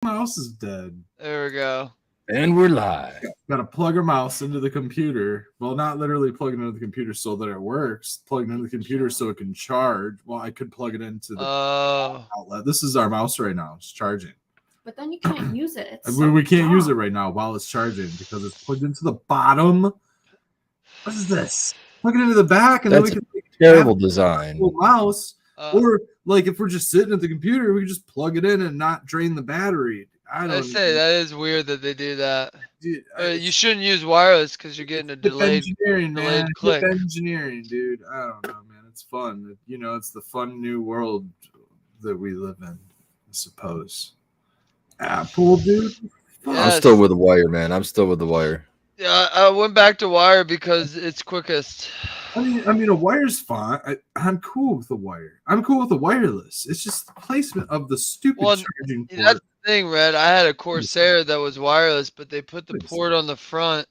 mouse is dead. There we go. And we're live. Got to plug our mouse into the computer. Well, not literally plug it into the computer so that it works. Plug it into the computer so it can charge. Well, I could plug it into the outlet. This is our mouse right now. It's charging. But then you can't use it. We can't use it right now while it's charging because it's plugged into the bottom. What is this? Plug it into the back, and That's then we can terrible design. Mouse, or like if we're just sitting at the computer, we can just plug it in and not drain the battery. I say that is weird that they do that. Dude, you shouldn't use wireless because you're getting a delayed click. Engineering, dude. I don't know, man. It's fun. You know, it's the fun new world that we live in, I suppose. Apple, dude. I'm still with the wire, man. I'm still with the wire. Yeah, I went back to wire because it's quickest. I mean, a wire's fine. I'm cool with the wire. I'm cool with the wireless. It's just the placement of the stupid charging port. That's the thing, Red. I had a Corsair that was wireless, but they put the port on the front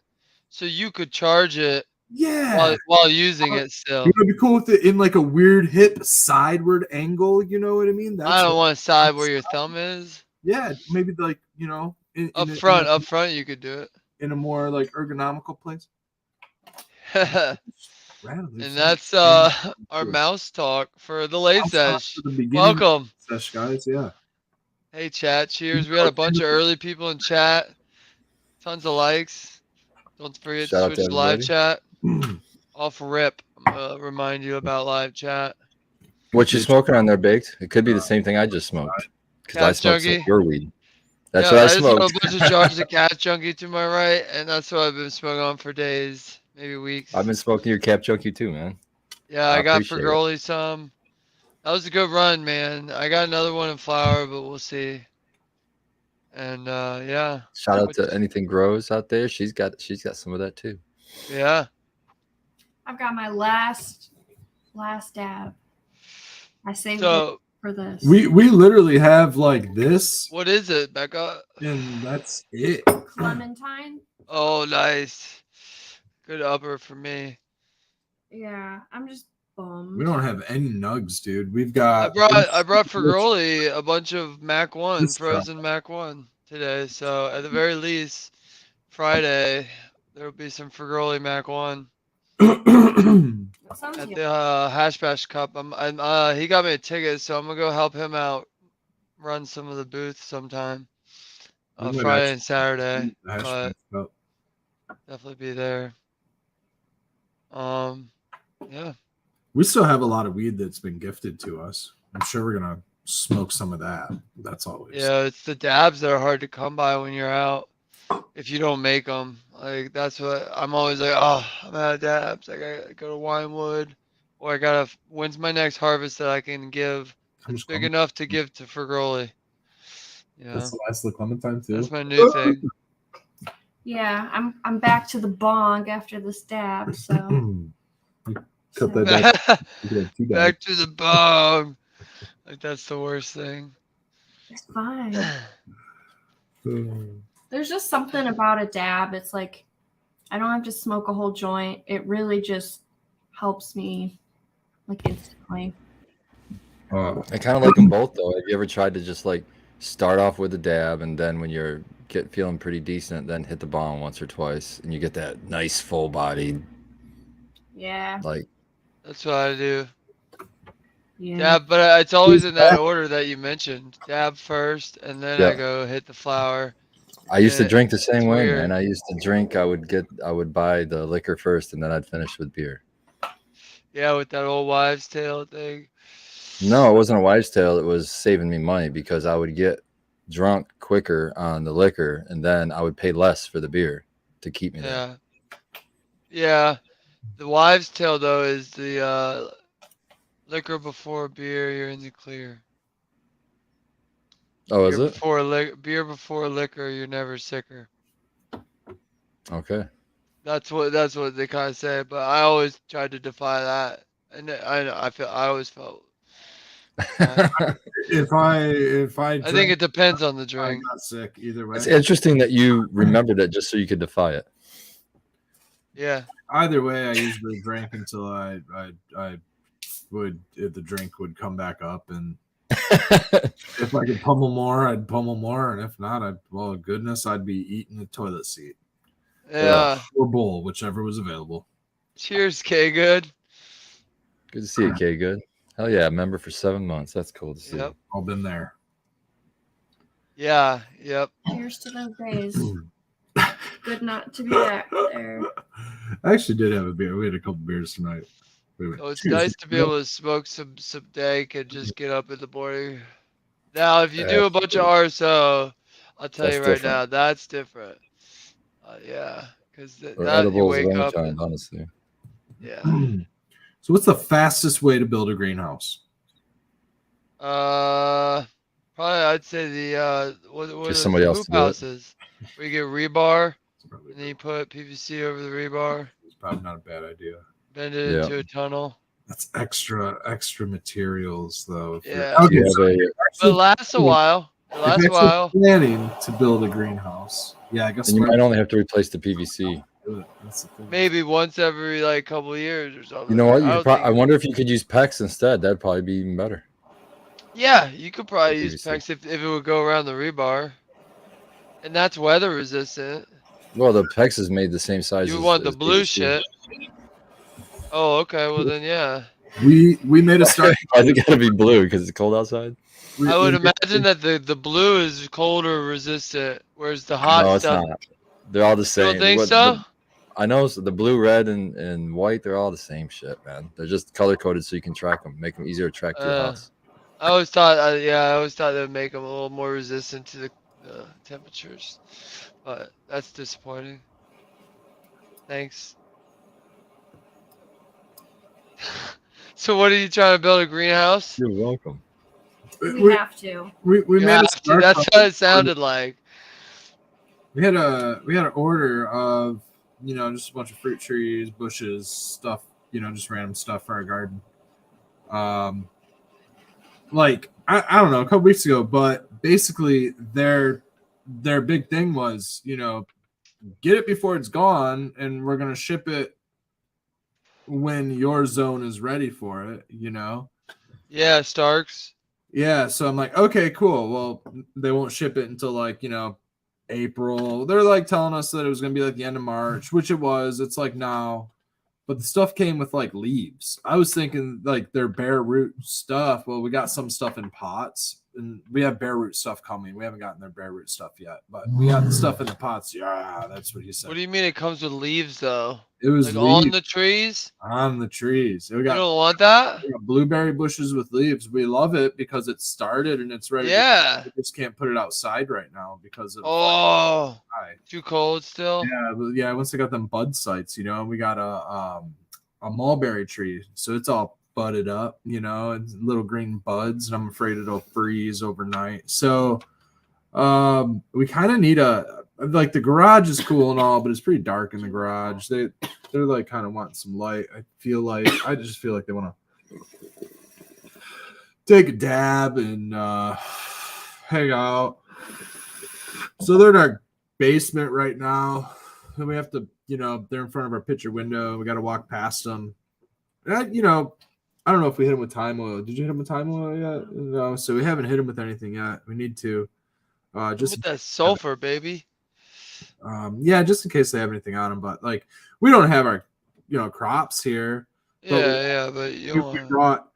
so you could charge it. Yeah. While using it still. You would be cool with it in like a weird hip sideward angle. You know what I mean? I don't want to side where your thumb is. Yeah, maybe like up front you could do it in a more like ergonomical place. And that's our mouse talk for the late sesh. Welcome, sesh guys. Yeah. Hey, chat. Cheers. We had a bunch of early people in chat. Tons of likes. Don't forget to switch to live chat. Off rip. Remind you about live chat. What you smoking on there, Baked? It could be the same thing I just smoked. Because I smoked some your weed. That's what I smoked. I just smoked a bunch of jars of Cat Junkie to my right, and that's what I've been smoking on for days, maybe weeks. I've been smoking your Cap Junkie too, man. Yeah, I got Fergoli some. That was a good run, man. I got another one in flower, but we'll see. And yeah. Shout out to Anything Grows out there. She's got some of that too. Yeah. I've got my last dab. I saved it for this. We literally have like this. What is it, Becca? And that's it. Clementine. Oh, nice. Good upper for me. Yeah, I'm just bummed. We don't have any nugs, dude. We've got. I brought Fergoli a bunch of Mac 1, frozen Mac 1 today. So at the very least, Friday there will be some Fergoli Mac 1. At the Hash Bash Cup. He got me a ticket, so I'm gonna go help him out, run some of the booths sometime. Friday and Saturday, but definitely be there. Yeah. We still have a lot of weed that's been gifted to us. I'm sure we're gonna smoke some of that. That's always. Yeah, it's the dabs that are hard to come by when you're out. If you don't make them, like that's what I'm always like. Oh, I'm out of dabs. I gotta go to Winewood, or I gotta. When's my next harvest that I can give? It's big enough to give to Fergoli. Yeah, that's the last of the Clementine too. That's my new thing. Yeah, I'm back to the bong after this dab. So cut that back to the bong. Like that's the worst thing. It's fine. There's just something about a dab. It's like I don't have to smoke a whole joint. It really just helps me like instantly. I kind of like them both though. Have you ever tried to just like start off with a dab and then when you're feeling pretty decent, then hit the bong once or twice and you get that nice full body? Yeah. Like that's what I do. Yeah, but it's always in that order that you mentioned. Dab first, and then I go hit the flower. I used to drink the same way, man. I used to drink. I would buy the liquor first, and then I'd finish with beer. Yeah, with that old wives' tale thing. No, it wasn't a wives' tale. It was saving me money because I would get drunk quicker on the liquor, and then I would pay less for the beer to keep me there. Yeah. The wives' tale though is the liquor before beer, you're in the clear. Oh, is it? Beer before liquor, you're never sicker. Okay. That's what they kind of say, but I always tried to defy that, and I always felt. If I think it depends on the drink. I'm not sick either way. It's interesting that you remembered it just so you could defy it. Yeah. Either way, I usually drank until the drink would come back up, and If I could pummel more, I'd pummel more, and if not, I'd be eating a toilet seat Yeah. or bowl, whichever was available. Cheers, K. Good. Good to see you, K. Good. Hell yeah, member for 7 months. That's cool to see. Yep. All been there. Yeah. Yep. Here's to those days. Good not to be back there. I actually did have a beer. We had a couple beers tonight. So it's nice to be able to smoke some dank and just get up in the morning. Now, if you do a bunch of RSO, I'll tell you right now, that's different. Yeah, because that you edibles wake of any up. kind, honestly. Yeah. So, what's the fastest way to build a greenhouse? Probably I'd say the what are somebody the else hoop to do it. houses where you get rebar and then you put PVC over the rebar, It's probably not a bad idea. bend it into a tunnel. That's extra materials, though. Yeah. Okay, but it lasts a while. It lasts a while. Planning to build a greenhouse. Yeah, I guess. And you might only have to replace the PVC. That's the thing. Maybe once every like couple of years or something. You know what? I wonder if you could use PEX instead. That'd probably be even better. Yeah, you could probably use PVC. PEX if it would go around the rebar. And that's weather resistant. Well, the PEX is made the same size. You want the as blue PVC. shit. Oh, okay. Well, then, yeah. We made a start. I think it gotta be blue because it's cold outside. I would imagine that the blue is colder resistant, whereas the hot stuff. Not. They're all the same. You don't think so? I know the blue, red, and white. They're all the same shit, man. They're just color coded so you can track them, make them easier to track to your house. I always thought, I always thought that would make them a little more resistant to the temperatures, but that's disappointing. Thanks. So, what are you trying to build, a greenhouse? You're welcome. We have to. We made That's what it sounded like. We had an order of just a bunch of fruit trees, bushes, stuff, just random stuff for our garden. Like I don't know, a couple weeks ago, but basically their big thing was, get it before it's gone, and we're gonna ship it when your zone is ready for it, Yeah, Starks. Yeah, so I'm like, okay, cool. Well, they won't ship it until like, April. They're like telling us that it was gonna be like the end of March, which it was. It's like now, but the stuff came with like leaves. I was thinking like their bare root stuff. Well, we got some stuff in pots, and we have bare root stuff coming. We haven't gotten their bare root stuff yet, but we got the stuff in the pots. Yeah, that's what he said. What do you mean it comes with leaves though? It was like on the trees. On the trees. You don't want that? We got blueberry bushes with leaves. We love it because it started and it's ready. Yeah. We just can't put it outside right now because of too cold still. Yeah, but yeah. Once I got them bud sites, and we got a mulberry tree, so it's all budded up, and little green buds, and I'm afraid it'll freeze overnight. So, we kind of need like the garage is cool and all, but it's pretty dark in the garage. They're like kind of wanting some light. I just feel like they want to take a dab and hang out. So they're in our basement right now, and we have to, they're in front of our picture window. We got to walk past them. And I don't know if we hit them with time oil. Did you hit them with time oil yet? No, so we haven't hit them with anything yet. We need to. Just with that sulfur, baby. Yeah, just in case they have anything on them. But like, we don't have our, crops here. But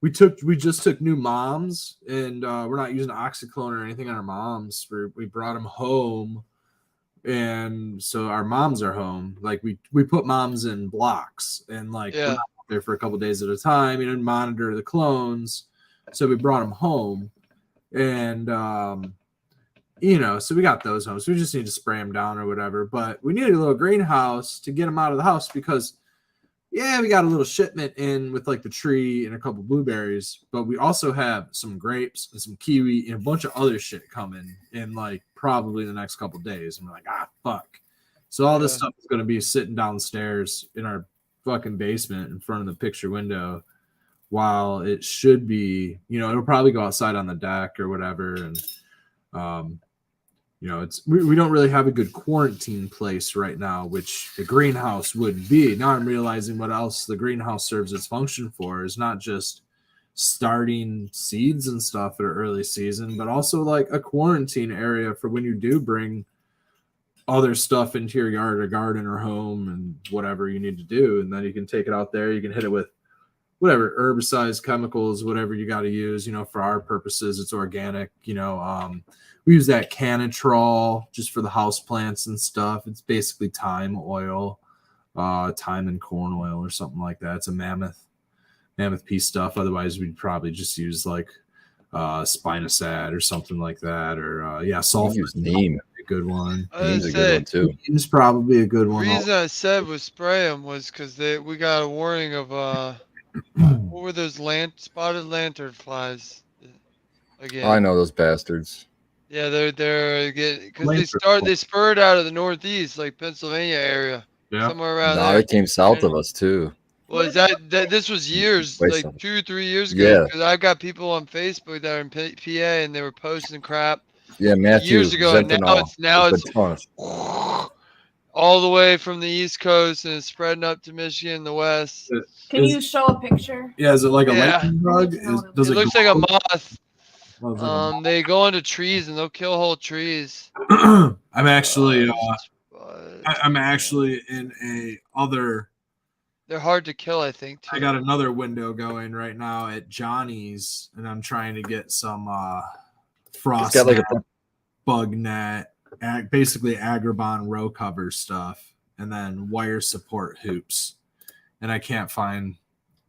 we just took new moms, and we're not using oxyclone or anything on our moms. We brought them home, and so our moms are home. Like we put moms in blocks, and like we're not out there for a couple days at a time, and monitor the clones. So we brought them home, and so we got those home. So we just need to spray them down or whatever. But we need a little greenhouse to get them out of the house because, we got a little shipment in with like the tree and a couple blueberries. But we also have some grapes and some kiwi and a bunch of other shit coming in like probably the next couple days. And we're like, fuck. So all this stuff is going to be sitting downstairs in our fucking basement in front of the picture window, while it should be, it'll probably go outside on the deck or whatever. And, it's we don't really have a good quarantine place right now, which the greenhouse would be. Now I'm realizing what else the greenhouse serves its function for is not just starting seeds and stuff that are early season, but also like a quarantine area for when you do bring other stuff into your yard or garden or home and whatever you need to do. And then you can take it out there. You can hit it with whatever herbicides, chemicals, whatever you got to use. You know, for our purposes, it's organic. You know, we use that Canitrol just for the house plants and stuff. It's basically thyme oil, thyme and corn oil or something like that. It's a mammoth pea stuff. Otherwise, we'd probably just use like spinosad or something like that, or sulfur. Neem. A good one. Neem's a good one too. Neem's probably a good one. The reason I said was spray them was because we got a warning of what were those spotted lantern flies again? Oh, I know those bastards. Yeah, they're getting because they spurred out of the northeast, like Pennsylvania area, somewhere around there. They came south of us too. Was this was years, like 2 or 3 years ago? Yeah. Because I've got people on Facebook that are in PA and they were posting crap. Yeah, Matthew. Years ago, and now it's all the way from the East Coast and it's spreading up to Michigan, the West. Can you show a picture? Yeah, is it like a lightning bug? It looks like a moth. They go into trees and they'll kill whole trees. I'm actually in a other. They're hard to kill, I think, too. I got another window going right now at Johnny's, and I'm trying to get some frost net, bug net, basically Agribon row cover stuff, and then wire support hoops. And I can't find,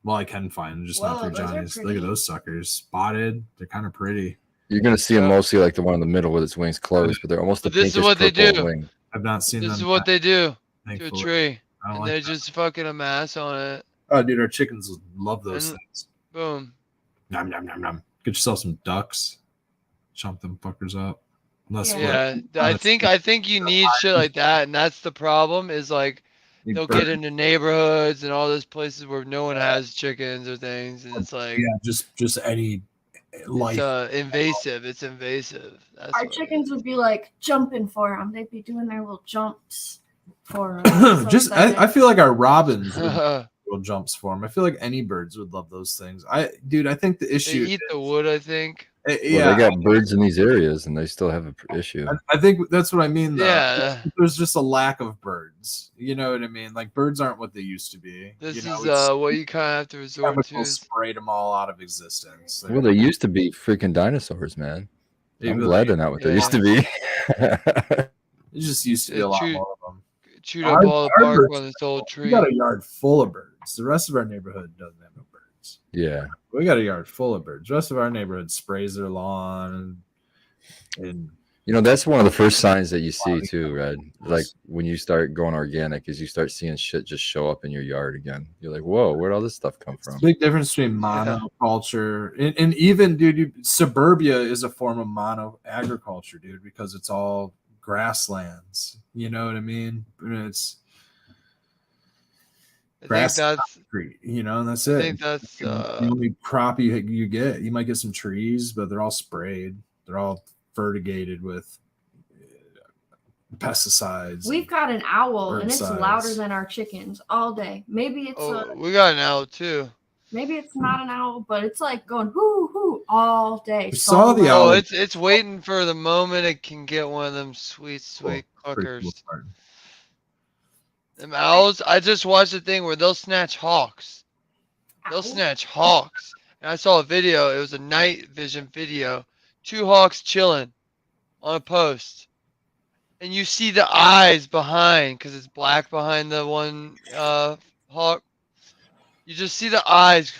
well, I can find, just not through Johnny's. Look at those suckers. Spotted. They're kind of pretty. You're going to see them mostly like the one in the middle with its wings closed, but they're almost the this is what they do. Wing. I've not seen them. This is what they do to a tree. And like they just fucking amass on it. Oh, dude, our chickens love those things. Boom. Nom, nom, nom, nom. Get yourself some ducks. Chomp them fuckers up. I think you need shit like that, and that's the problem. Is like they'll get into neighborhoods and all those places where no one has chickens or things, and it's like just any life. It's invasive. It's invasive. Our chickens would be like jumping for them. They'd be doing their little jumps for them. So I feel like our robins would jumps for them. I feel like any birds would love those things. I think the issue they eat the wood. I think. They got birds in these areas, and they still have an issue. I think that's what I mean, though. Yeah. There's just a lack of birds. You know what I mean? Like, birds aren't what they used to be. This is what you kind of have to resort to. Sprayed them all out of existence. Well, they used to be freaking dinosaurs, man. I'm glad they're not what they used to be. It just used to be a lot more of them. Chewed up all the bark on this old tree. We got a yard full of birds. The rest of our neighborhood doesn't have no birds. Yeah. We got a yard full of birds. The rest of our neighborhood sprays their lawn. And that's one of the first signs that you see too, Red. Like when you start going organic, is you start seeing shit just show up in your yard again. You're like, whoa, where'd all this stuff come from? It's a big difference between monoculture and even, dude, suburbia is a form of mono agriculture, dude, because it's all grasslands. You know what I mean? It's grass, concrete, and that's it. I think that's the only crop you get. You might get some trees, but they're all sprayed. They're all fertigated with pesticides. We've got an owl, and it's louder than our chickens all day. Maybe it's we got an owl too. Maybe it's not an owl, but it's like going hoo hoo all day. Saw the owl. It's waiting for the moment it can get one of them sweet cluckers. Cool. Them owls. I just watched a thing where they'll snatch hawks. They'll snatch hawks. And I saw a video. It was a night vision video. 2 hawks chilling on a post, and you see the eyes behind because it's black behind the one hawk. You just see the eyes,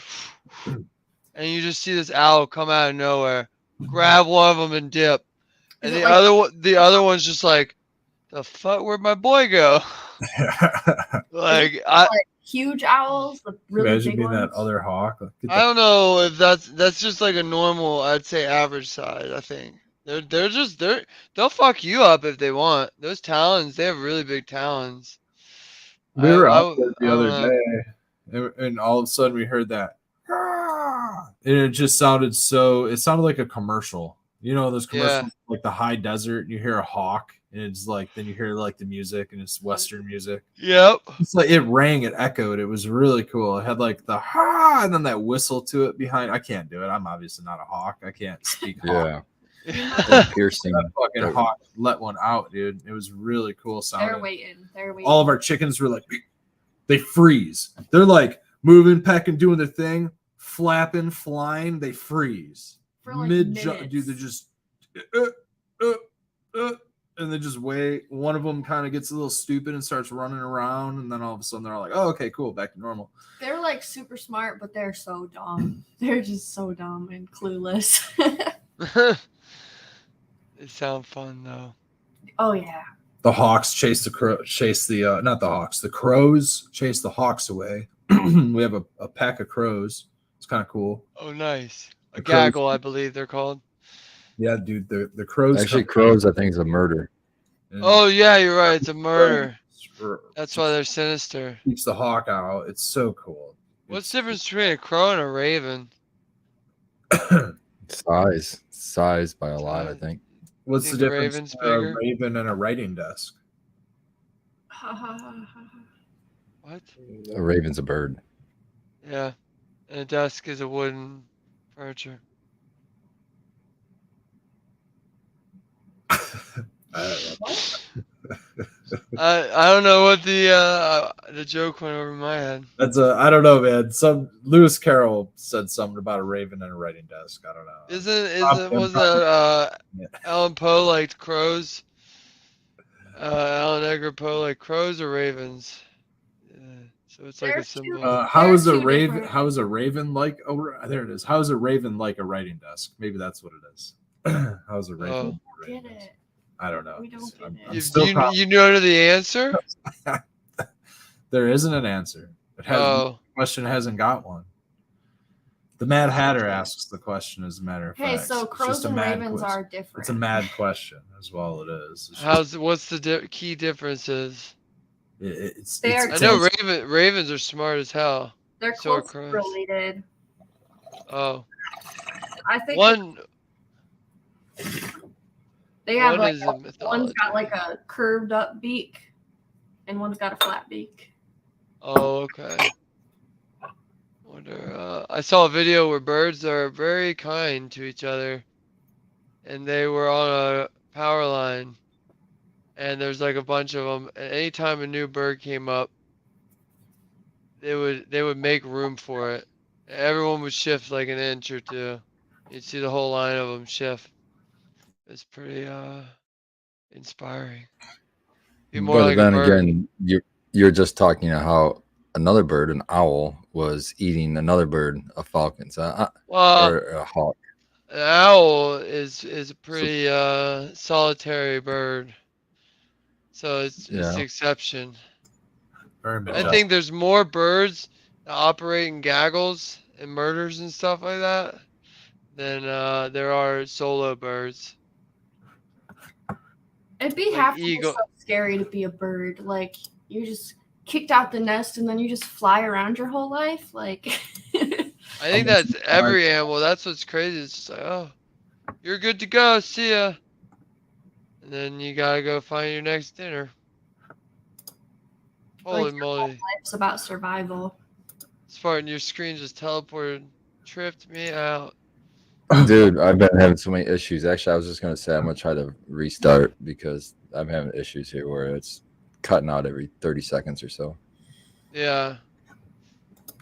and you just see this owl come out of nowhere, grab one of them and dip, and the other one's just like, the fuck, where'd my boy go? like huge owls, the really imagine big being ones. that other hawk. I don't know if that's just like a normal, I'd say average size. I think they'll fuck you up if they want. Those talons, they have really big talons. We were out there the other day, and all of a sudden we heard that, and it just sounded like a commercial. You know those commercials Yeah. like the high desert, and you hear a hawk, and it's like then you hear like the music, and it's Western music. Yep. It's like it rang, it echoed. It was really cool. It had like the ha, and then that whistle to it behind. I can't do it. I'm obviously not a hawk. I can't speak hawk. Yeah. Piercing. That fucking hawk let one out, dude. It was really cool sounding. They're waiting. All of our chickens were like, they freeze. They're like moving, pecking, doing their thing, flapping, flying. They freeze. For like Dude, they're just and they just wait. One of them kind of gets a little stupid and starts running around, and then all of a sudden they're all like, "Oh, okay, cool, back to normal." They're like super smart, but they're so dumb. They're just so dumb and clueless. They sound fun though. Oh yeah. The hawks chase the not the hawks. The crows chase the hawks away. We have a pack of crows. It's kind of cool. Oh, nice. A The crows- gaggle, I believe they're called. Yeah, dude. The crows. Actually, come crows, I think, is a murder. and Oh yeah, you're right. It's a murder. That's why they're sinister. keeps the hawk out. It's so cool. What's the difference between a crow and a raven? Size by a lot, I think. What's the Think the difference raven's between a bigger? raven and a writing desk? What? A raven's a bird. Yeah. And a desk is a wooden furniture. I don't know. I don't know what the joke went over my head. I don't know, man. Some Lewis Carroll said something about a raven and a writing desk. I don't know. Was Alan Poe liked crows? Alan Edgar Poe liked crows or ravens? Yeah, so it's like They're a symbol. How is a two raven? different- How is a raven like? There it is. How is a raven like a writing desk? Maybe that's what it is. How is a raven? Oh. like a writing Get desk? it. I don't know. We don't get I'm, it. I'm You, still you, you know the answer? there isn't an answer. It has Oh, the question hasn't got one. The Mad Hatter Okay. asks the question, as a matter of Hey, fact. so It's crows just a and mad ravens question. are different. It's a mad question, as well. It is. It's just- what's the key differences? it's They are I know it's- ravens are smart as hell. They're So are close crows. related. Oh, I think one they have one like is a one's mythology. got like a curved up beak, and one's got a flat beak. Oh, okay. Wonder. I saw a video where birds are very kind to each other, and they were on a power line, and there's like a bunch of them. And anytime a new bird came up, they would make room for it. Everyone would shift like an inch or two. You'd see the whole line of them shift. It's pretty inspiring. Be more But like a then bird. again, you're just talking about how another bird, an owl, was eating another bird, a falcon, Well, or a hawk. an owl is a pretty solitary bird, so it's Yeah. the exception. very I majestic. think there's more birds that operate in gaggles and murders and stuff like that than there are solo birds. It'd be Like half so eagle. scary to be a bird. Like you just kicked out the nest and then you just fly around your whole life. Like I think that's every animal. That's what's crazy. It's just like, oh, you're good to go. See ya. And then you gotta go find your next dinner. Holy Like, moly. life's about survival. Spartan, your screen just teleported. Tripped me out. Dude, I've been having so many issues. Actually, I was just gonna say I'm gonna try to restart because I'm having issues here where it's cutting out every 30 seconds or so. Yeah.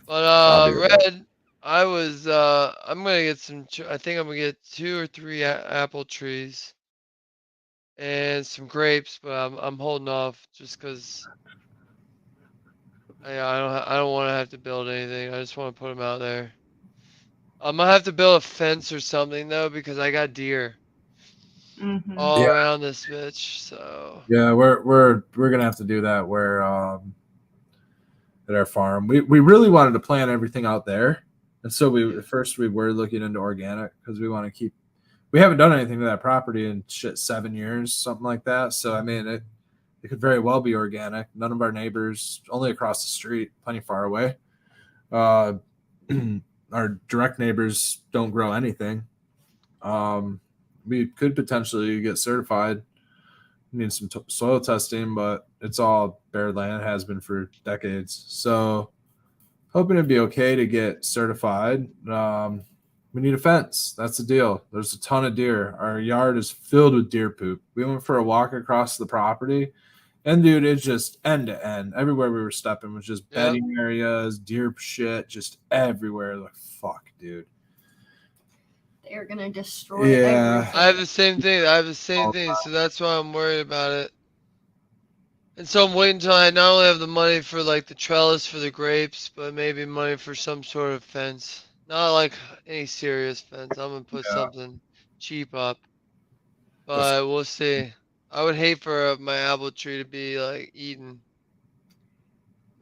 But I'll be right back. Red, I'm gonna get I think I'm gonna get 2 or 3 apple trees and some grapes, but I'm holding off just because I don't want to have to build anything. I just want to put them out there. I'm gonna have to build a fence or something though because I got deer Mhm. all Yeah. around this bitch. So Yeah, we're gonna have to do that where at our farm. We really wanted to plan everything out there. And so at first we were looking into organic because we want to keep we haven't done anything to that property in 7 years, something like that. So I mean it could very well be organic. None of our neighbors, only across the street, plenty far away. Our direct neighbors don't grow anything. we could potentially get certified. Need some soil testing, but it's all bare land, has been for decades. So hoping it'd be okay to get certified. We need a fence. That's the deal. There's a ton of deer. Our yard is filled with deer poop. We went for a walk across the property, and dude, it's just end to end. Everywhere we were stepping was just bedding areas, deer shit, just everywhere. Like, fuck, dude. They're gonna destroy everything. I have the same thing. So that's why I'm worried about it. And so I'm waiting until I not only have the money for like the trellis for the grapes, but maybe money for some sort of fence. Not like any serious fence. I'm gonna put something cheap up, but we'll see. I would hate for my apple tree to be like eaten.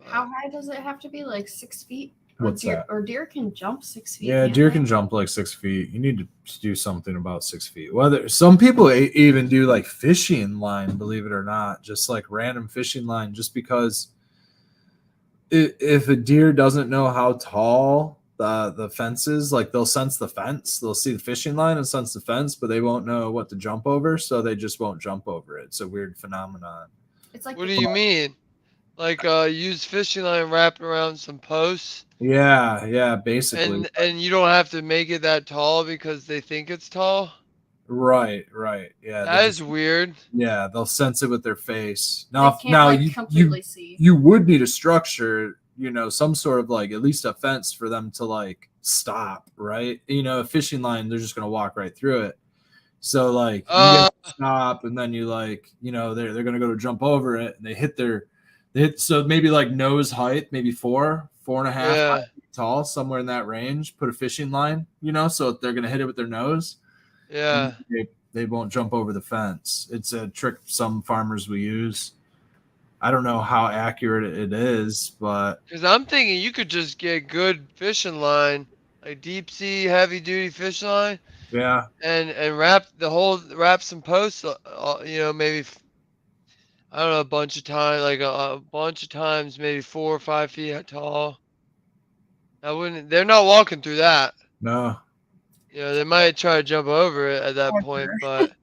How high does it have to be? Like 6 feet? What's that? Or deer can jump 6 feet. Yeah, deer can jump like 6 feet. You need to do something about 6 feet. Whether some people even do like fishing line, believe it or not, just like random fishing line, just because if a deer doesn't know how tall the fence is, like they'll sense the fence, they'll see the fishing line and sense the fence, but they won't know what to jump over, so they just won't jump over it. It's a weird phenomenon. It's like, what do you mean? Like use fishing line wrapped around some posts? Yeah, basically. And you don't have to make it that tall because they think it's tall? Right. Yeah. That is weird. Yeah, they'll sense it with their face. They can't, you completely see. You would need a structure, some sort of like at least a fence for them to like stop, right? A fishing line, they're just gonna walk right through it. So like you get to stop, and then you like, they're gonna go to jump over it, and they hit so maybe like nose height, maybe 4.5 feet tall, somewhere in that range. Put a fishing line, so they're gonna hit it with their nose. Yeah. They won't jump over the fence. It's a trick some farmers will use. I don't know how accurate it is, but because I'm thinking you could just get good fishing line, like deep sea heavy duty fishing line. Yeah. And wrap some posts. Maybe I don't know, a bunch of times, like a bunch of times, maybe 4 or 5 feet tall. They're not walking through that. No. They might try to jump over it at that point, but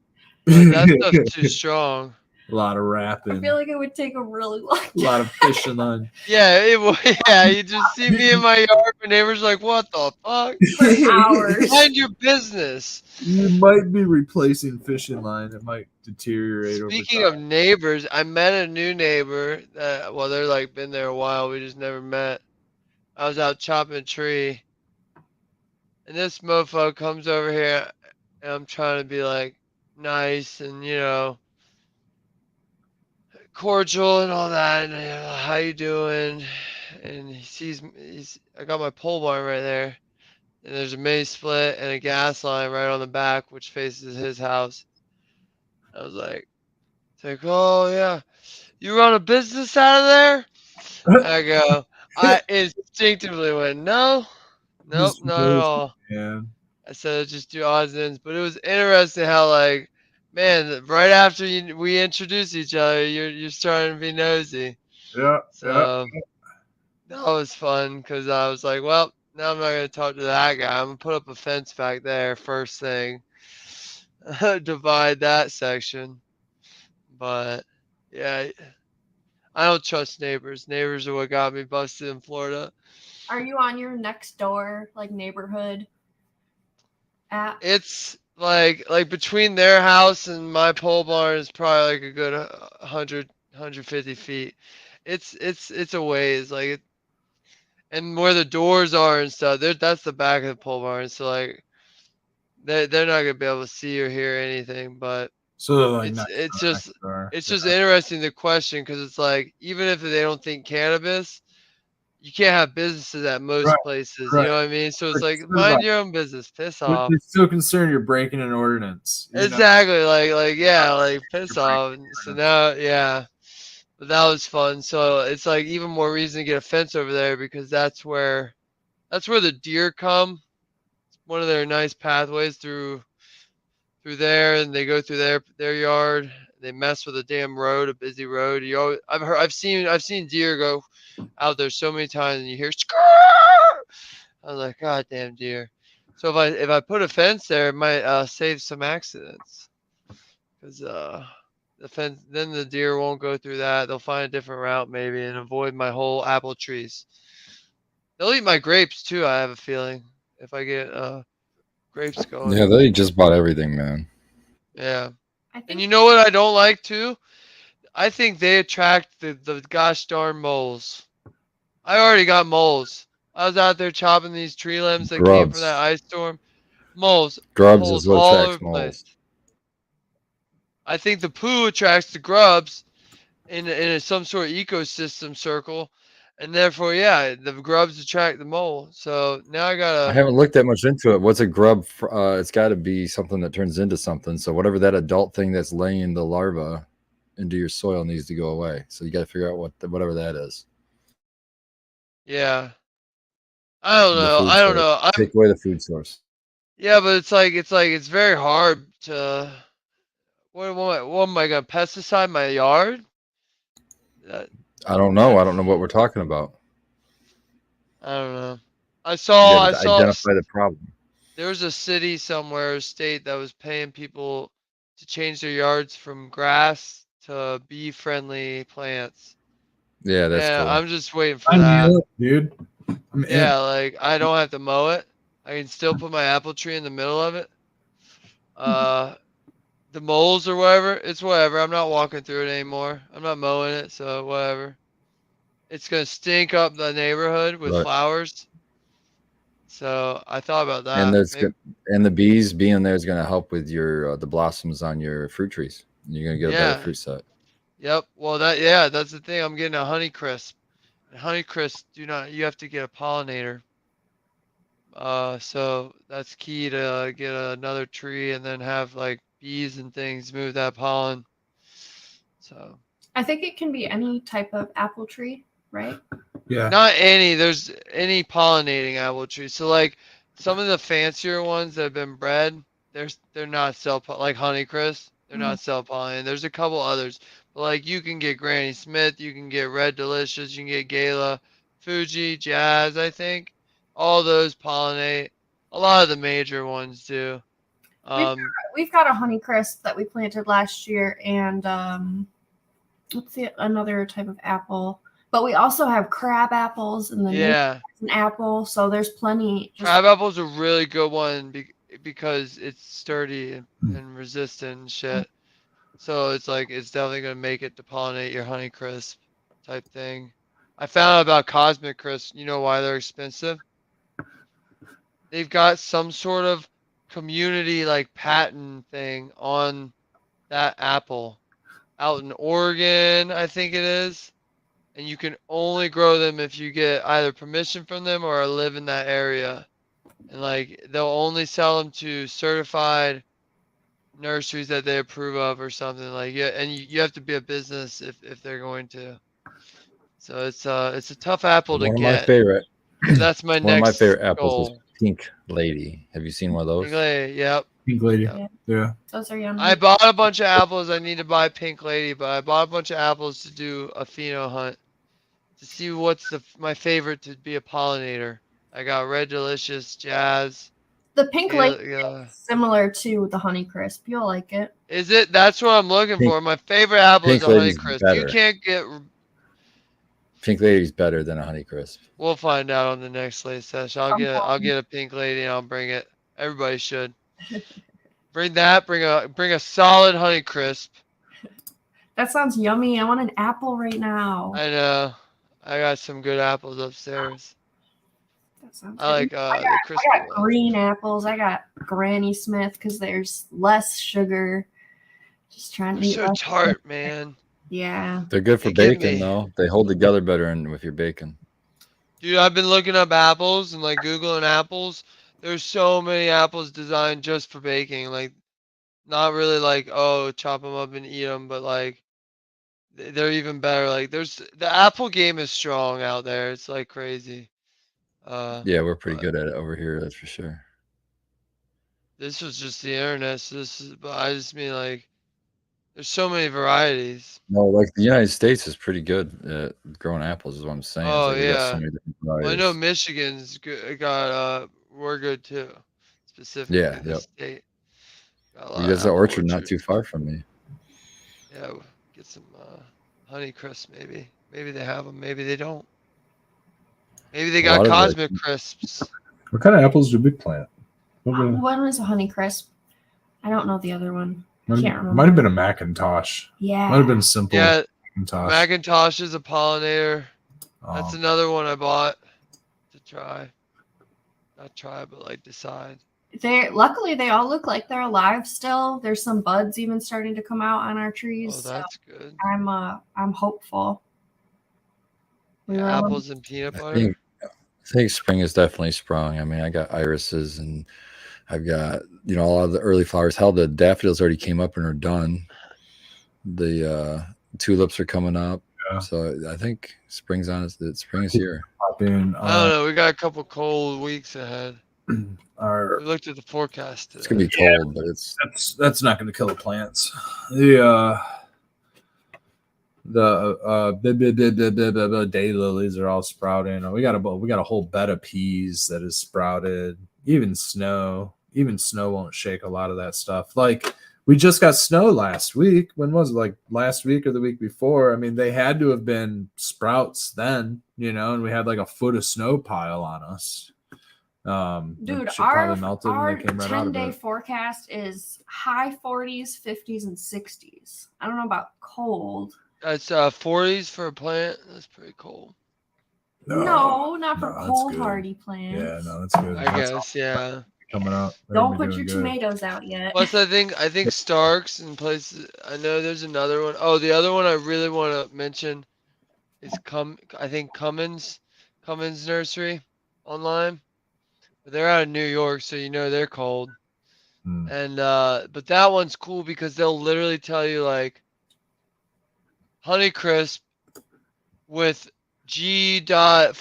that stuff's too strong. A lot of wrapping. I feel like it would take a really long time. A lot of fishing line. Yeah, you just see me in my yard, my neighbor's like, what the fuck? For hours. Mind your business. You might be replacing fishing line. It might deteriorate Speaking over of neighbors, I met a new neighbor that, they're like been there a while. We just never met. I was out chopping a tree, and this mofo comes over here, and I'm trying to be like nice and cordial and all that. And how you doing? And he sees I got my pole barn right there, and there's a mini split and a gas line right on the back, which faces his house. I was like, oh yeah, you run a business out of there? I go, I instinctively went, nope, not at all. Yeah. I said, just do odds and ends. But it was interesting how, like, man, right after we introduced each other, you're starting to be nosy. Yeah. So that was fun because I was like, well, now I'm not going to talk to that guy. I'm going to put up a fence back there first thing. Divide that section. But, yeah, I don't trust neighbors. Neighbors are what got me busted in Florida. Are you on your next door, like, neighborhood app? It's like between their house and my pole barn is probably like a good 150 feet. It's a ways, like and where the doors are and stuff, that's the back of the pole barn. So like they're not gonna be able to see or hear anything. But so like it's just interesting the question, because it's like, even if they don't think cannabis, you can't have businesses at most places. You know what I mean? So it's like, mind your own business. Piss off. They're so concerned you're breaking an ordinance. Exactly. Like piss off. So now, yeah. But that was fun. So it's like even more reason to get a fence over there, because that's where the deer come. It's one of their nice pathways through there, and they go through their yard. They mess with a damn road, a busy road. I've seen deer go out there so many times, and you hear skrrr! I was like, God damn deer. So if I put a fence there, it might save some accidents. Because the fence, then the deer won't go through that. They'll find a different route maybe and avoid my whole apple trees. They'll eat my grapes too. I have a feeling if I get grapes going. Yeah, they just bought everything, man. Yeah. I think And you know what I don't like too? I think they attract the gosh darn moles. I already got moles. I was out there chopping these tree limbs that came from that Grubs. ice storm. Moles, Grubs holes is what all over attracts the place. moles. I think the poo attracts the grubs in some sort of ecosystem circle, and therefore, yeah, the grubs attract the mole. So now I I gotta. haven't looked that much into it. What's a grub? It's got to be something that turns into something. So whatever that adult thing that's laying the larva into your soil needs to go away. So you got to figure out whatever that is. Yeah. I don't The know. food I don't source. know. Take away the food source. Yeah, but it's very hard to. What am I gonna pesticide my yard? That, I don't know. I that's don't know what we're talking about. I don't know. You got to I saw identify the problem. there was a city somewhere, a state that was paying people to change their yards from grass to bee friendly plants. Yeah, that's And cool. I'm just waiting for I'm that. in, dude. I'm Yeah, like I don't have to mow it. I can still put my apple tree in the middle of it. The moles or whatever, it's whatever. I'm not walking through it anymore. I'm not mowing it, so whatever. It's gonna stink up the neighborhood with Right. flowers. So I thought about And that. there's Maybe, and the bees being there is going to help with your the blossoms on your fruit trees. You're going to get a better yeah. fruit set. Yep. Well, that's the thing. I'm getting a honey crisp. And honey crisp, you have to get a pollinator. So that's key to get another tree and then have like bees and things move that pollen. So I think it can be any type of apple tree, right? Yeah. not any, there's any pollinating apple tree. So like some of the fancier ones that have been bred, they're not like Honeycrisp. They're not self-pollinated. There's a couple others, but like you can get Granny Smith, you can get Red Delicious, you can get Gala, Fuji, Jazz. I think all those pollinate. A lot of the major ones do. We've got a Honeycrisp that we planted last year, and let's see another type of apple. But we also have crab apples and the Yeah, an apple, so there's plenty. crab apple's a really good one because it's sturdy and resistant and shit. So it's like it's definitely gonna make it to pollinate your Honeycrisp type thing. I found out about Cosmic Crisp. You know why they're expensive? They've got some sort of community like patent thing on that apple out in Oregon, I think it is. And you can only grow them if you get either permission from them or live in that area. And like they'll only sell them to certified nurseries that they approve of or something like, yeah, and you have to be a business if they're going to. So it's a tough apple to One of my get. favorite. So that's my One of my next favorite apples is goal. Pink Lady. Have you seen one of those? Pink Lady, yep. Pink Lady. Yep. Yeah. Those are yummy. I bought a bunch of apples. I need to buy Pink Lady, but I bought a bunch of apples to do a pheno hunt to see what's my favorite to be a pollinator. I got Red Delicious, Jazz. The Pink Lady Yeah. is similar to the Honeycrisp. You'll like it. Is it? That's what I'm looking for. My favorite apple is Pink a Lady's Honeycrisp. better. You can't get. Pink Lady's better than a Honeycrisp. We'll find out on the next Late Sesh. I'll get a Pink Lady and I'll bring it. Everybody should. Bring that. Bring a solid Honeycrisp. That sounds yummy. I want an apple right now. I know. I got some good apples upstairs. That sounds I like good. the crispy I got ones. green apples. I got Granny Smith because there's less sugar. Just trying to They're eat so less tart, sugar. man. Yeah. They're good for They give bacon, me- though. They hold together better with your bacon. Dude, I've been looking up apples and like Googling apples. There's so many apples designed just for baking. Like, not really like, oh, chop them up and eat them, but like, they're even better. Like, the apple game is strong out there. It's like crazy. Yeah, we're pretty but good at it over here, that's for sure. This was just the internet. So but I just mean like, there's so many varieties. No, like the United States is pretty good at growing apples, is what I'm saying. It's Oh like we got so yeah. many different Well, I varieties. know Michigan's got we're good too. specifically Yeah, this state. Got a lot You of guys are apple orchard not orchards. too far from me. Yeah, we'll get some Honey Crisp maybe. Maybe they have them. Maybe they don't. Maybe they A got lot of Cosmic Crisps. What kind of apples do Big plant? One was a Honey Crisp. I don't know the other one. I can't remember. Might have been a Macintosh. Yeah. Might have been simple. Yeah, Macintosh. Macintosh is a pollinator. That's Um, another one I bought to try. Not try, but like decide. Luckily they all look like they're alive still. There's some buds even starting to come out on our trees. Oh, that's good. I'm hopeful. Yeah, apples and peanut I butter. think spring is definitely sprung. I mean, I got irises and I've got, you know, all of the early flowers. Hell, the daffodils already came up and are done. The tulips are coming up. Yeah. So I think spring is here. I don't know. We got a couple cold weeks ahead. We looked at the forecast today. It's gonna be cold, but that's not gonna kill the plants. The daylilies are all sprouting. We got a whole bed of peas that is sprouted. Even snow won't shake a lot of that stuff. Like we just got snow last week. When was it? Like last week or the week before? I mean, they had to have been sprouts then, you know, and we had like a foot of snow pile on us. Dude, our 10-day forecast is high 40s, 50s, and 60s. I don't know about cold. That's 40s for a plant. That's pretty cold. No, not for cold hardy plants. Yeah, no, that's good. I guess, yeah. Coming up. Don't put your tomatoes out yet. Plus, I think Starks and places. I know there's another one. Oh, the other one I really want to mention is I think Cummins Nursery online. But they're out of New York, so you know they're cold. And but that one's cool because they'll literally tell you like Honeycrisp with G.41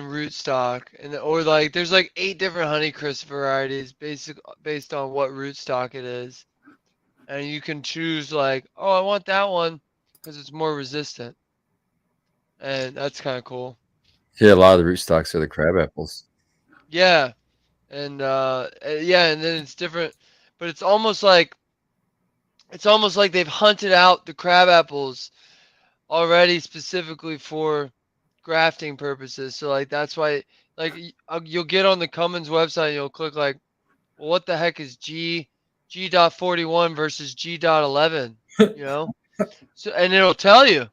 rootstock, or like there's like 8 different Honeycrisp varieties based on what rootstock it is, and you can choose like, oh, I want that one because it's more resistant, and that's kind of cool. Yeah, a lot of the rootstocks are the crab apples. Yeah, and and then it's different, but it's almost like they've hunted out the crab apples already specifically for grafting purposes. So like that's why like you'll get on the Cummins website and you'll click like, well, what the heck is G.41 versus G.11, you know? So and it'll tell you.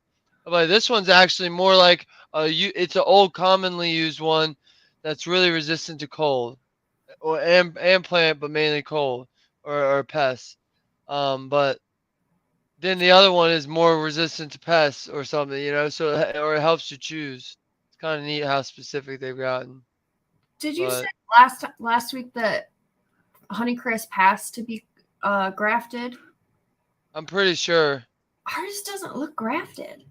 Like this one's actually more like it's an old commonly used one that's really resistant to cold and plant, but mainly cold or pests. But then the other one is more resistant to pests or something, you know, or it helps you choose. It's kind of neat how specific they've gotten. Did you say last week that Honeycrisp has to be grafted? I'm pretty sure. Ours doesn't look grafted.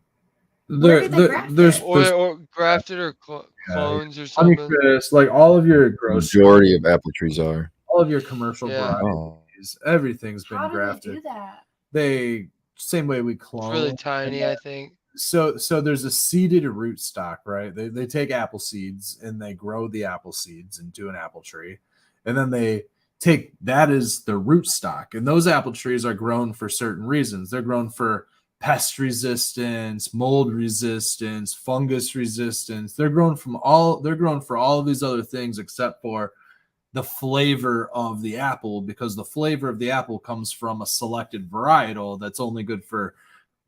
There's or grafted or clones or something. Honeycrisp, like all of your majority of apple trees are. All of your commercial varieties, everything's been grafted. How do they do that? They same way we clone. It's really tiny, I think. So there's a seeded rootstock, right? They take apple seeds and they grow the apple seeds into an apple tree, and then they take that as the rootstock. And those apple trees are grown for certain reasons. They're grown for pest resistance, mold resistance, fungus resistance. They're grown for all of these other things except for the flavor of the apple, because the flavor of the apple comes from a selected varietal that's only good for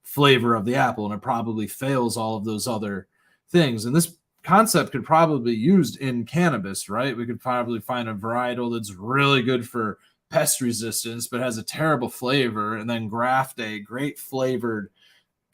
flavor of the apple, and it probably fails all of those other things. And this concept could probably be used in cannabis, right? We could probably find a varietal that's really good for pest resistance but has a terrible flavor, and then graft a great flavored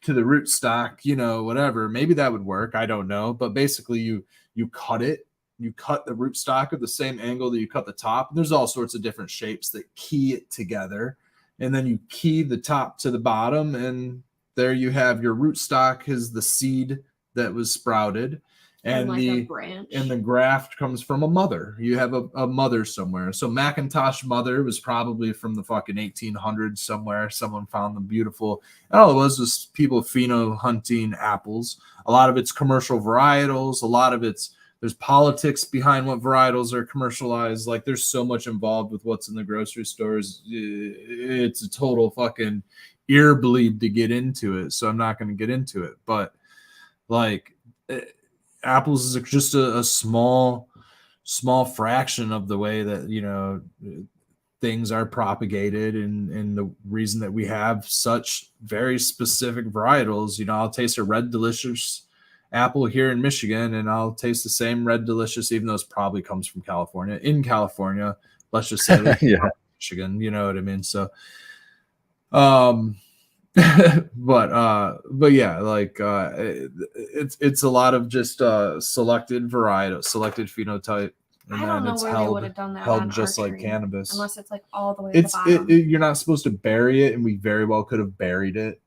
to the rootstock, you know, whatever. Maybe that would work. I don't know. But basically you cut it. You cut the rootstock at the same angle that you cut the top. There's all sorts of different shapes that key it together. And then you key the top to the bottom, and there you have your rootstock is the seed that was sprouted. And like the branch. And the graft comes from a mother. You have a mother somewhere. So Macintosh mother was probably from the fucking 1800s somewhere. Someone found them beautiful. And all it was people pheno hunting apples. A lot of it's commercial varietals. A lot of it's there's politics behind what varietals are commercialized. Like there's so much involved with what's in the grocery stores. It's a total fucking ear bleed to get into it. So I'm not going to get into it. But like apples is just a small fraction of the way that, you know, things are propagated, and the reason that we have such very specific varietals. You know, I'll taste a Red Delicious apple here in Michigan, and I'll taste the same Red Delicious, even though it probably comes from California. In California, let's just say Yeah. Michigan, you know what I mean? So, but yeah, like it's a lot of just selected varietal, selected phenotype. And I don't know it's where they would have done that held on just our like tree, cannabis. unless it's like all the way to the bottom. You're not supposed to bury it, and we very well could have buried it.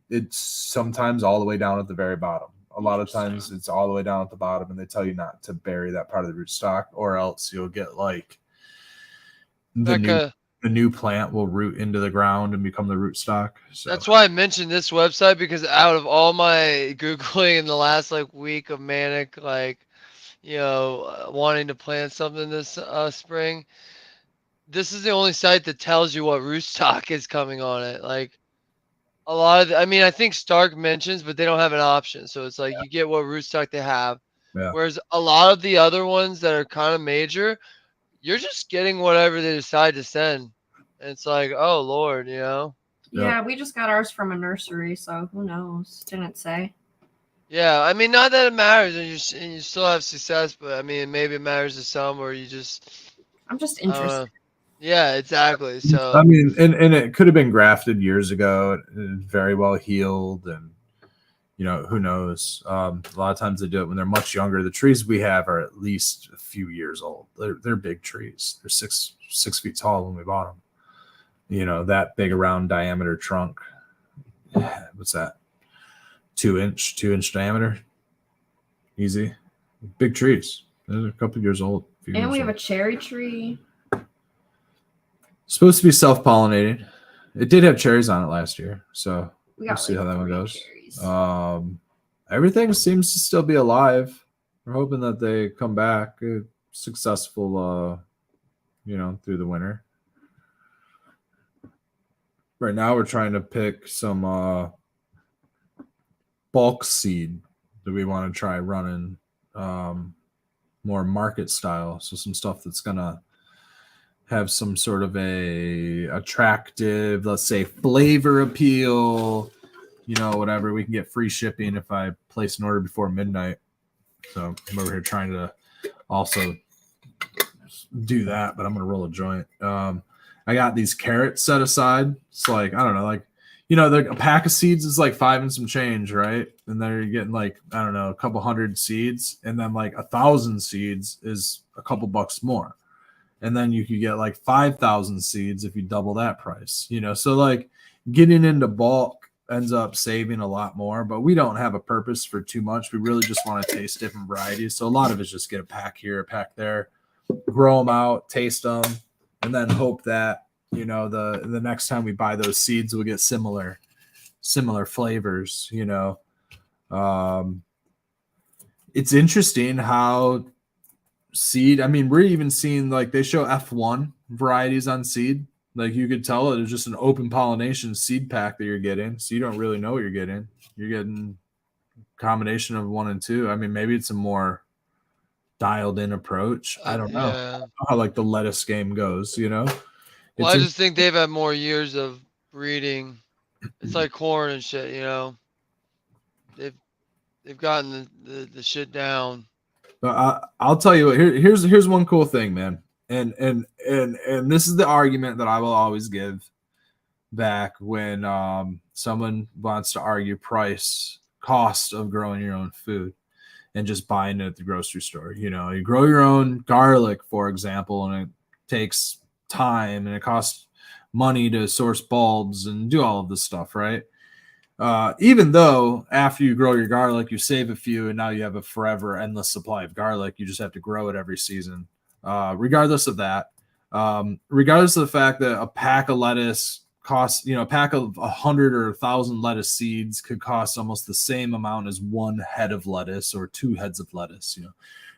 It's sometimes all the way down at the very bottom. A lot of times it's all the way down at the bottom, and they tell you not to bury that part of the rootstock, or else you'll get like the new plant will root into the ground and become the rootstock. So that's why I mentioned this website, because out of all my Googling in the last like week of manic, like, you know, wanting to plant something this spring, this is the only site that tells you what rootstock is coming on it. Like a lot of, I mean, I think Stark mentions, but they don't have an option. So it's like you get what rootstock they have. Yeah. Whereas a lot of the other ones that are kind of major, you're just getting whatever they decide to send. And it's like, oh Lord, you know? Yeah, we just got ours from a nursery, so who knows? Didn't say. Yeah, I mean, not that it matters, and you still have success, but I mean, maybe it matters to some, or you just. I'm just interested. Yeah, exactly. So I mean, and it could have been grafted years ago, and very well healed, and you know, who knows? A lot of times they do it when they're much younger. The trees we have are at least a few years old. They're big trees. They're 6 feet tall when we bought them. You know, that big around diameter trunk. What's that? 2-inch diameter. Easy. Big trees. They're a couple years old. And we have a cherry tree. Supposed to be self-pollinated. It did have cherries on it last year, so we'll see like how that one goes. Cherries. Everything seems to still be alive. We're hoping that they come back successful, you know, through the winter. Right now, we're trying to pick some bulk seed that we want to try running more market style. So some stuff that's gonna have some sort of a attractive, let's say, flavor appeal, you know, whatever. We can get free shipping if I place an order before midnight. So I'm over here trying to also do that, but I'm gonna roll a joint. I got these carrots set aside. It's like, I don't know, like, you know, a pack of seeds is like $5 and some change, right? And then you're getting like, I don't know, a couple hundred seeds, and then like 1,000 seeds is a couple bucks more. And then you could get like 5,000 seeds if you double that price, you know? So like getting into bulk ends up saving a lot more, but we don't have a purpose for too much. We really just want to taste different varieties. So a lot of it's just get a pack here, a pack there, grow them out, taste them, and then hope that, you know, the next time we buy those seeds, we'll get similar flavors, you know? It's interesting how seed, I mean, we're even seeing like they show F1 varieties on seed. Like you could tell it is just an open pollination seed pack that you're getting. So you don't really know what you're getting. You're getting a combination of 1 and 2. I mean, maybe it's a more dialed in approach. I don't know. Yeah. I don't know how like the lettuce game goes, you know? Well, I just think they've had more years of breeding. It's like corn and shit, you know. They've gotten the shit down. I'll tell you what. Here's one cool thing, man. And this is the argument that I will always give back when someone wants to argue cost of growing your own food and just buying it at the grocery store. You know, you grow your own garlic, for example, and it takes time and it costs money to source bulbs and do all of this stuff, right? Even though after you grow your garlic, you save a few and now you have a forever endless supply of garlic, you just have to grow it every season. Regardless of that, regardless of the fact that a pack of lettuce costs, a pack of 100 or 1,000 lettuce seeds could cost almost the same amount as one head of lettuce or 2 heads of lettuce.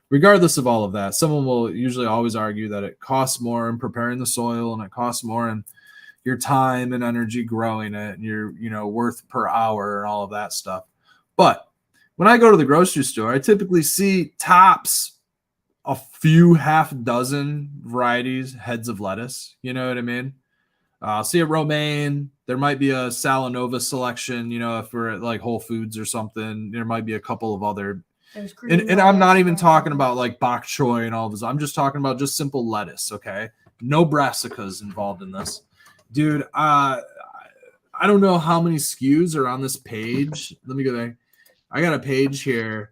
Regardless of all of that, someone will usually always argue that it costs more in preparing the soil and it costs more in your time and energy growing it and your, worth per hour and all of that stuff. But when I go to the grocery store, I typically see tops a few half dozen varieties, heads of lettuce. You know what I mean? I'll see a romaine. There might be a Salanova selection, if we're at like Whole Foods or something. There might be a couple of other. And I'm not even talking about like bok choy and all this. I'm just talking about just simple lettuce, okay? No brassicas involved in this. Dude, I don't know how many SKUs are on this page. Let me go there. I got a page here.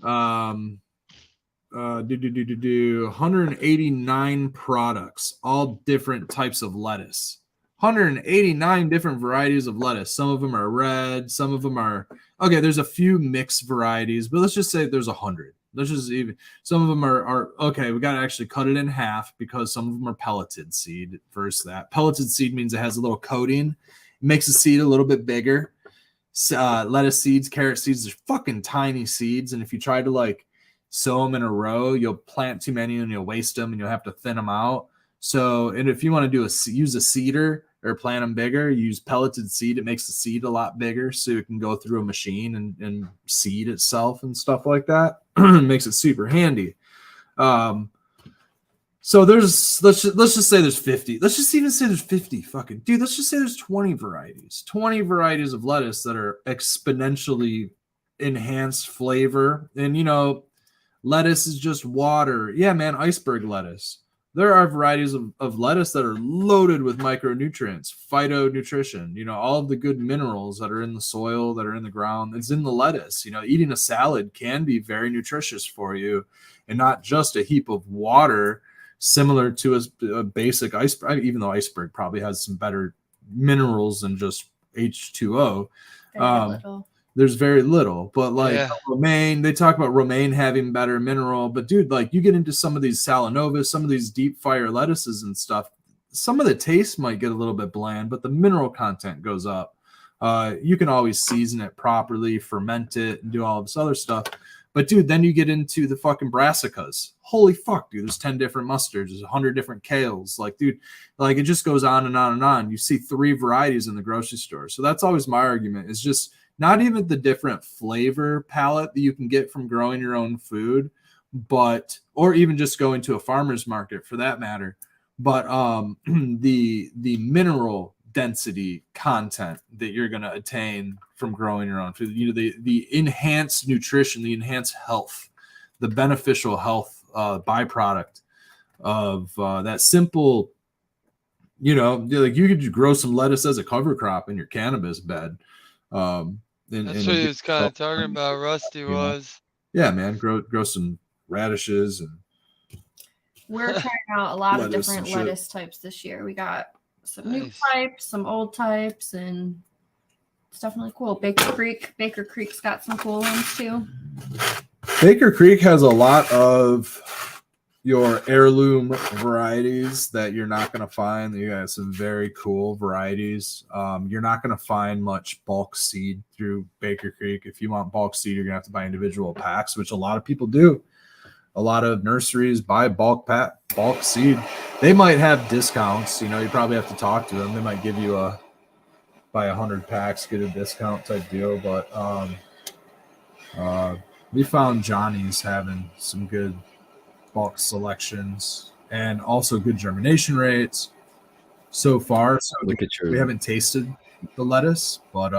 189 products, all different types of lettuce. 189 different varieties of lettuce. Some of them are red, some of them are okay. There's a few mixed varieties, but let's just say there's 100. Let's just even some of them are okay. We got to actually cut it in half because some of them are pelleted seed. Versus that pelleted seed means it has a little coating, it makes the seed a little bit bigger. Lettuce seeds, carrot seeds, they're fucking tiny seeds, and if you try to like sow them in a row, you'll plant too many and you'll waste them and you'll have to thin them out. So, and if you want to use a seeder or plant them bigger, use pelleted seed. It makes the seed a lot bigger, so it can go through a machine and seed itself and stuff like that. Makes it super handy. So there's let's just say there's 50. Let's just even say there's 50. Fucking dude, let's just say there's 20 varieties. 20 varieties of lettuce that are exponentially enhanced flavor. And lettuce is just water. Yeah, man, iceberg lettuce. There are varieties of lettuce that are loaded with micronutrients, phytonutrition, all of the good minerals that are in the soil, that are in the ground. It's in the lettuce. Eating a salad can be very nutritious for you and not just a heap of water similar to a basic iceberg, even though iceberg probably has some better minerals than just H2O. There's very little, but romaine, they talk about romaine having better mineral, but dude, like you get into some of these Salanovas, some of these deep fire lettuces and stuff, some of the taste might get a little bit bland, but the mineral content goes up. You can always season it properly, ferment it, and do all of this other stuff. But dude, then you get into the fucking brassicas. Holy fuck, dude, there's 10 different mustards, there's 100 different kales. Like, dude, like it just goes on and on and on. You see 3 varieties in the grocery store. So that's always my argument, is just not even the different flavor palette that you can get from growing your own food, but, or even just going to a farmer's market for that matter. But the mineral density content that you're going to attain from growing your own food, the enhanced nutrition, the enhanced health, the beneficial health byproduct of that simple, like you could grow some lettuce as a cover crop in your cannabis bed. That's what he was kind of talking about. Rusty was. Yeah, man. Grow some radishes, and we're trying out a lot of different lettuce types this year. We got some new types, some old types, and it's definitely cool. Baker Creek's got some cool ones too. Baker Creek has a lot of your heirloom varieties that you're not going to find. You got some very cool varieties. You're not going to find much bulk seed through Baker Creek. If you want bulk seed, you're going to have to buy individual packs, which a lot of people do. A lot of nurseries buy bulk seed. They might have discounts. You probably have to talk to them. They might give you buy 100 packs, get a discount type deal. But we found Johnny's having some good bulk selections and also good germination rates so far. So we haven't tasted the lettuce, but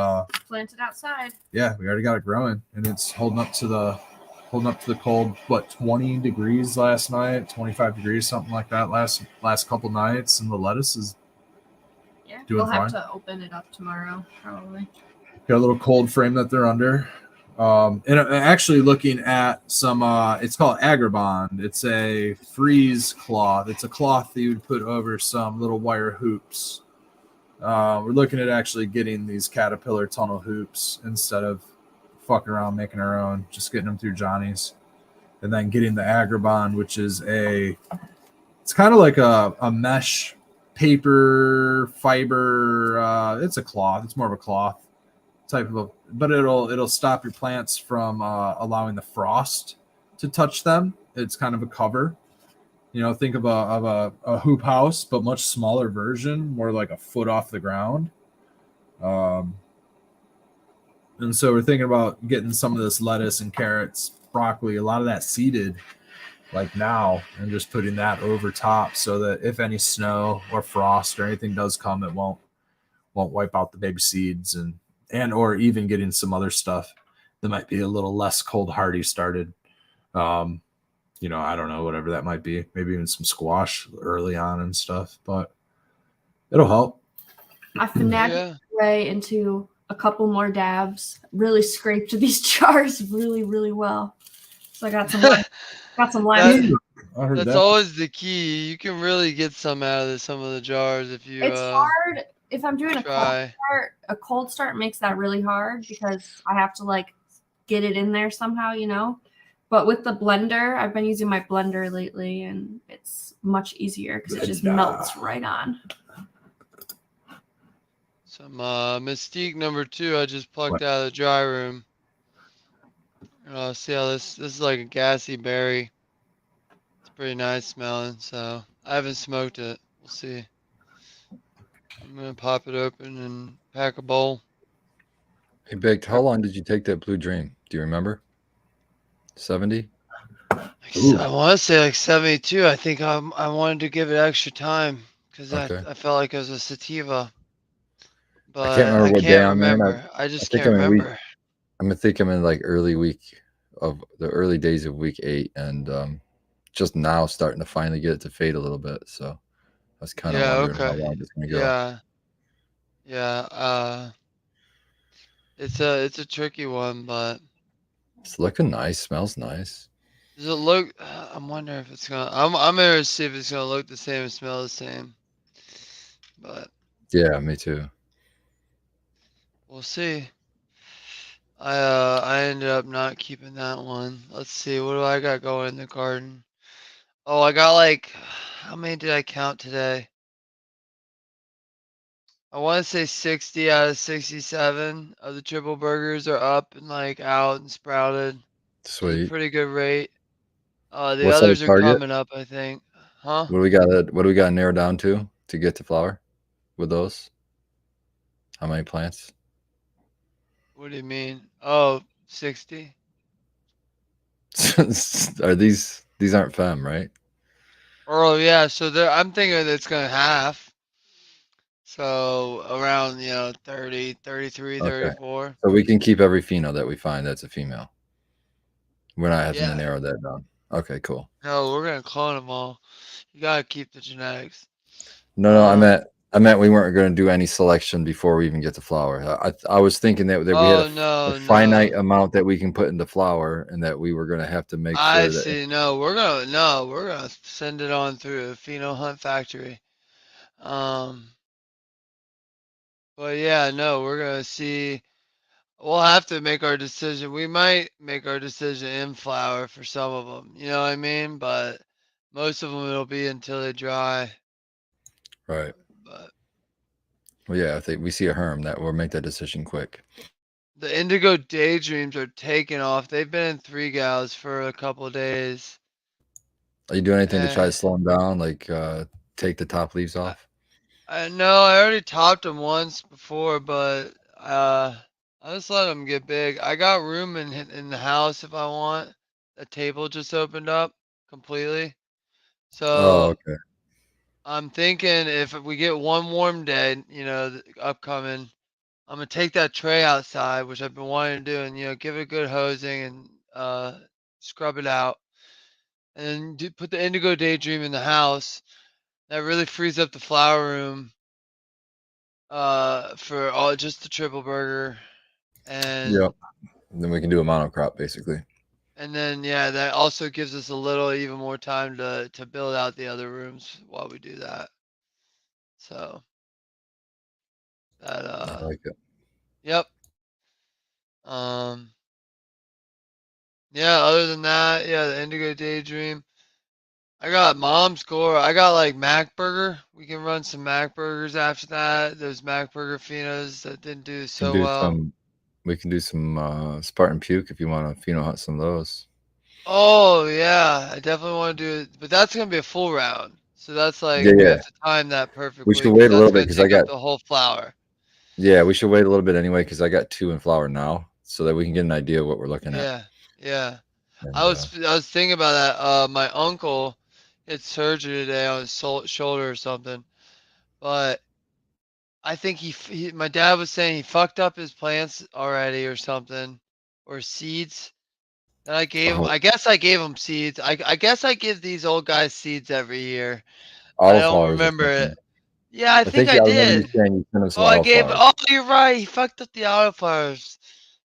planted outside. Yeah, we already got it growing, and it's holding up to the cold. 20 degrees last night, 25 degrees, something like that last couple nights, and the lettuce is doing we'll have fine. to open it up tomorrow probably. Got a little cold frame that they're under. And actually looking at some, it's called Agribond. It's a freeze cloth. It's a cloth that you would put over some little wire hoops. We're looking at actually getting these Caterpillar tunnel hoops instead of fucking around making our own, just getting them through Johnny's, and then getting the Agribond, which is it's kind of like a mesh paper fiber. It's a cloth. It's more of a cloth type of, but it'll stop your plants from allowing the frost to touch them. It's kind of a cover. Think of a hoop house, but much smaller version, more like a foot off the ground. And so we're thinking about getting some of this lettuce and carrots, broccoli, a lot of that seeded like now, and just putting that over top so that if any snow or frost or anything does come, it won't wipe out the baby seeds, and or even getting some other stuff that might be a little less cold hardy started. I don't know, whatever that might be, maybe even some squash early on and stuff, but it'll help. I finagled my way into a couple more dabs, really scraped these jars really, really well. So I got some lime. That's always the key. You can really get some out of some of the jars if you. It's hard if I'm doing a cold start. A cold start makes that really hard because I have to like get it in there somehow, But with the blender, I've been using my blender lately, and it's much easier because it just melts right on. Some Mystique #2 I just plucked out of the dry room. See how this is like a gassy berry. It's pretty nice smelling, so I haven't smoked it. We'll see. I'm gonna pop it open and pack a bowl. Hey, Baked, how long did you take that Blue Dream? Do you remember? 70? I want to say like 72. I think I wanted to give it extra time because I felt like it was a sativa. But I can't remember what day I'm in. I just can't remember. I'm in like the early days of week 8, and just now starting to finally get it to fade a little bit. So I was kind of wondering how long it's gonna go. Yeah. It's a tricky one, but it's looking nice. Smells nice. Does it look? I'm wondering if it's gonna. I'm gonna see if it's gonna look the same and smell the same. But yeah, me too. We'll see. I ended up not keeping that one. Let's see. What do I got going in the garden? Oh, I got like. How many did I count today? I want to say 60 out of 67 of the triple burgers are up and like out and sprouted. Sweet. It's a pretty good rate. The What's others are coming up, I think. Huh? What do we got to narrow down to get to flower with those? How many plants? What do you mean? Oh, 60. Are these aren't fem, right? Oh yeah, so I'm thinking it's gonna half. So around 30, 33, 34. So we can keep every pheno that we find that's a female. We're not having to narrow that down. Okay, cool. No, we're gonna clone them all. You gotta keep the genetics. No, I meant we weren't going to do any selection before we even get to flower. I was thinking that we had a finite amount that we can put into flower, and that we were going to have to make sure that. I see. No, we're gonna send it on through a pheno hunt factory. But yeah, no, we're gonna see. We'll have to make our decision. We might make our decision in flower for some of them. You know what I mean? But most of them it'll be until they dry. Right. But well, yeah, if we see a herm, that we'll make that decision quick. The indigo daydreams are taking off. They've been in 3 gals for a couple of days. Are you doing anything to try to slow them down, like take the top leaves off? No, I already topped them once before, but I just let them get big. I got room in the house if I want. The table just opened up completely. So okay. I'm thinking if we get one warm day, upcoming, I'm gonna take that tray outside, which I've been wanting to do, and give it a good hosing and scrub it out, and then put the indigo daydream in the house. That really frees up the flower room for just the triple burger, and yep. Then we can do a monocrop basically. And then that also gives us a little even more time to build out the other rooms while we do that. So that I like it. Yep. Yeah, other than that, the Indigo Daydream. I got Mom's Gore. I got like Mac Burger. We can run some Mac Burgers after that. Those Mac Burger Finos that didn't do so well. We can do some Spartan Puke if you want to Pheno hunt some of those. Oh yeah, I definitely want to do it, but that's gonna be a full round. So that's like Yeah, we yeah. have to time that perfectly. We should 'Cause wait a that's little bit gonna because I take up got the whole flower. Yeah, we should wait a little bit anyway because I got 2 in flower now, so that we can get an idea of what we're looking at. Yeah, yeah. And, I was thinking about that. My uncle had surgery today on his shoulder or something, but I think my dad was saying he fucked up his plants already or something, or seeds. And I gave him. oh, I guess I gave him seeds. I guess I give these old guys seeds every year. I don't autoflowers or remember it. something. Yeah, I think I I remember you did. saying you sent him some Oh, I gave. autoflowers. Oh, you're right. He fucked up the autoflowers.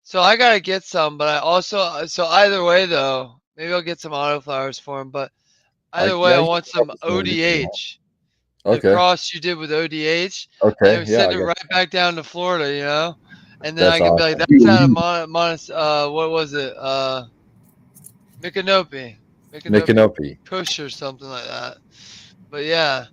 So I gotta get some, but I also. So either way, though, maybe I'll get some autoflowers for him. But either way, Yeah, I you want can talk some to someone just for that. ODH. The Okay. cross you did with ODH, Okay. and Yeah, send I it got right back down to Florida, And then that's I can be like, awesome. that's out of what was it? Micanopy. Micanopy Micanopy. Kush or something like that. But yeah,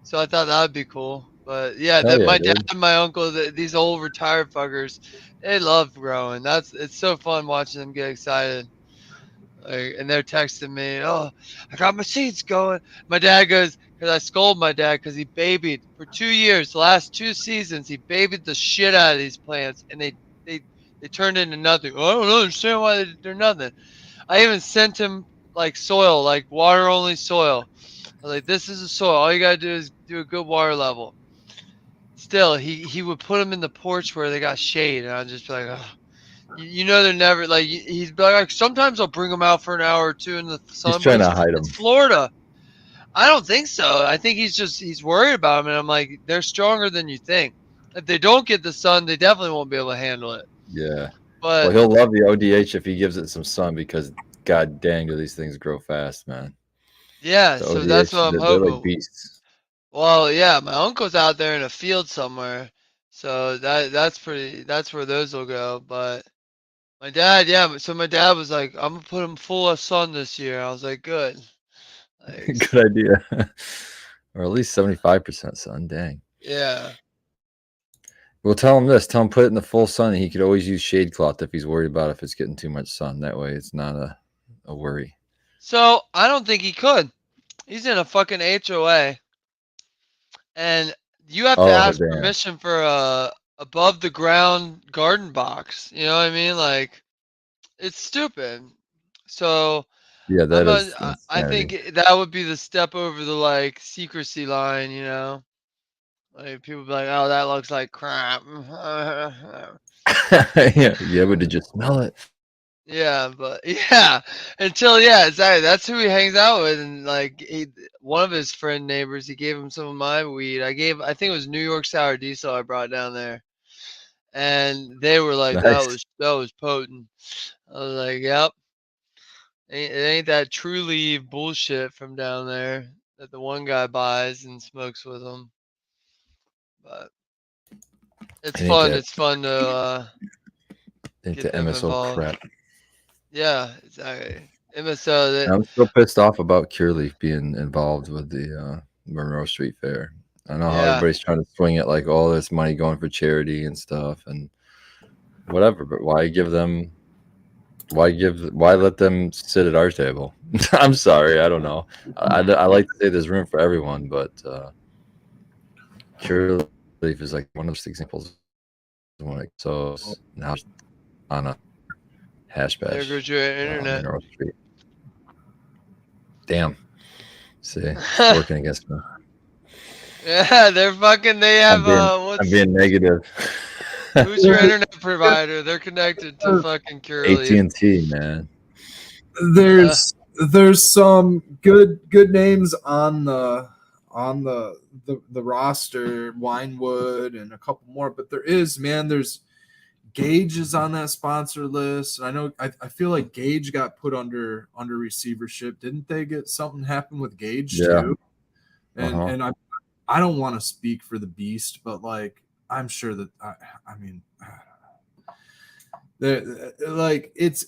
so I thought that would be cool. But yeah, Hell that yeah, my dad dude. and my uncle, these old retired fuckers, they love growing. It's so fun watching them get excited. Like, and they're texting me, "Oh, I got my seeds going." My dad goes, because I scold my dad because he babied for 2 years. The last 2 seasons, he babied the shit out of these plants, and they they turned into nothing. I don't understand why they're nothing. I even sent him like soil, like water only soil. I was like, "This is a soil. All you gotta do is do a good water level." Still, he would put them in the porch where they got shade, and I'd just be like, "Oh." They're never like he's like sometimes I'll bring them out for an hour or two in the He's sun, but trying to hide it's them. Florida. I don't think so. I think he's worried about them, and I'm like they're stronger than you think. If they don't get the sun, they definitely won't be able to handle it. Yeah. Well, But he'll love the ODH if he gives it some sun because god dang do these things grow fast, man. yeah, The so that's ODH, what I'm they're like hoping. beasts. Well, yeah, my uncle's out there in a field somewhere, so that's where those will go. But my dad, yeah, so my dad was like, I'm gonna put him full of sun this year. I was like, good. Like, Good idea. Or at least 75% sun. Dang. yeah. Well, tell him this. Tell him put it in the full sun, and he could always use shade cloth if he's worried about if it's getting too much sun. That way, it's not a worry. So I don't think he could. He's in a fucking HOA, and you have to Oh, ask damn. permission for a above the ground garden box. You know what I mean? Like it's stupid. So Yeah, that is I insanity. think that would be the step over the like secrecy line. Like people be like, oh, that looks like crap. Yeah, but did you smell it? Yeah, but yeah, yeah, exactly. That's who he hangs out with, and like one of his friend neighbors, he gave him some of my weed. I think it was New York sour diesel I brought down there, and they were like, Nice. that was potent. I was like, yep, it ain't that true leaf bullshit from down there that the one guy buys and smokes with him. But it's It ain't fun. that, It's fun to ain't get the them MSO involved. crap. Yeah, exactly. MSO that. I'm still pissed off about Cureleaf being involved with the Monroe Street Fair. I know how Yeah. everybody's trying to swing it like all this money going for charity and stuff and whatever, but why let them sit at our table? I'm sorry, I don't know. I like to say there's room for everyone, but Cureleaf is like one of those examples when it so now on a hash bash. There goes your internet. Monroe Street. Damn. See, it's working against me. Yeah, they have I'm being negative. who's your internet provider? They're connected to fucking Curaleaf. AT&T, man. There's some good names on the roster, Winewood and a couple more, but there's Gage is on that sponsor list. I know I feel like Gage got put under receivership. Didn't they get something happen with Gage too? And I don't want to speak for the beast, but like I'm sure that I mean like it's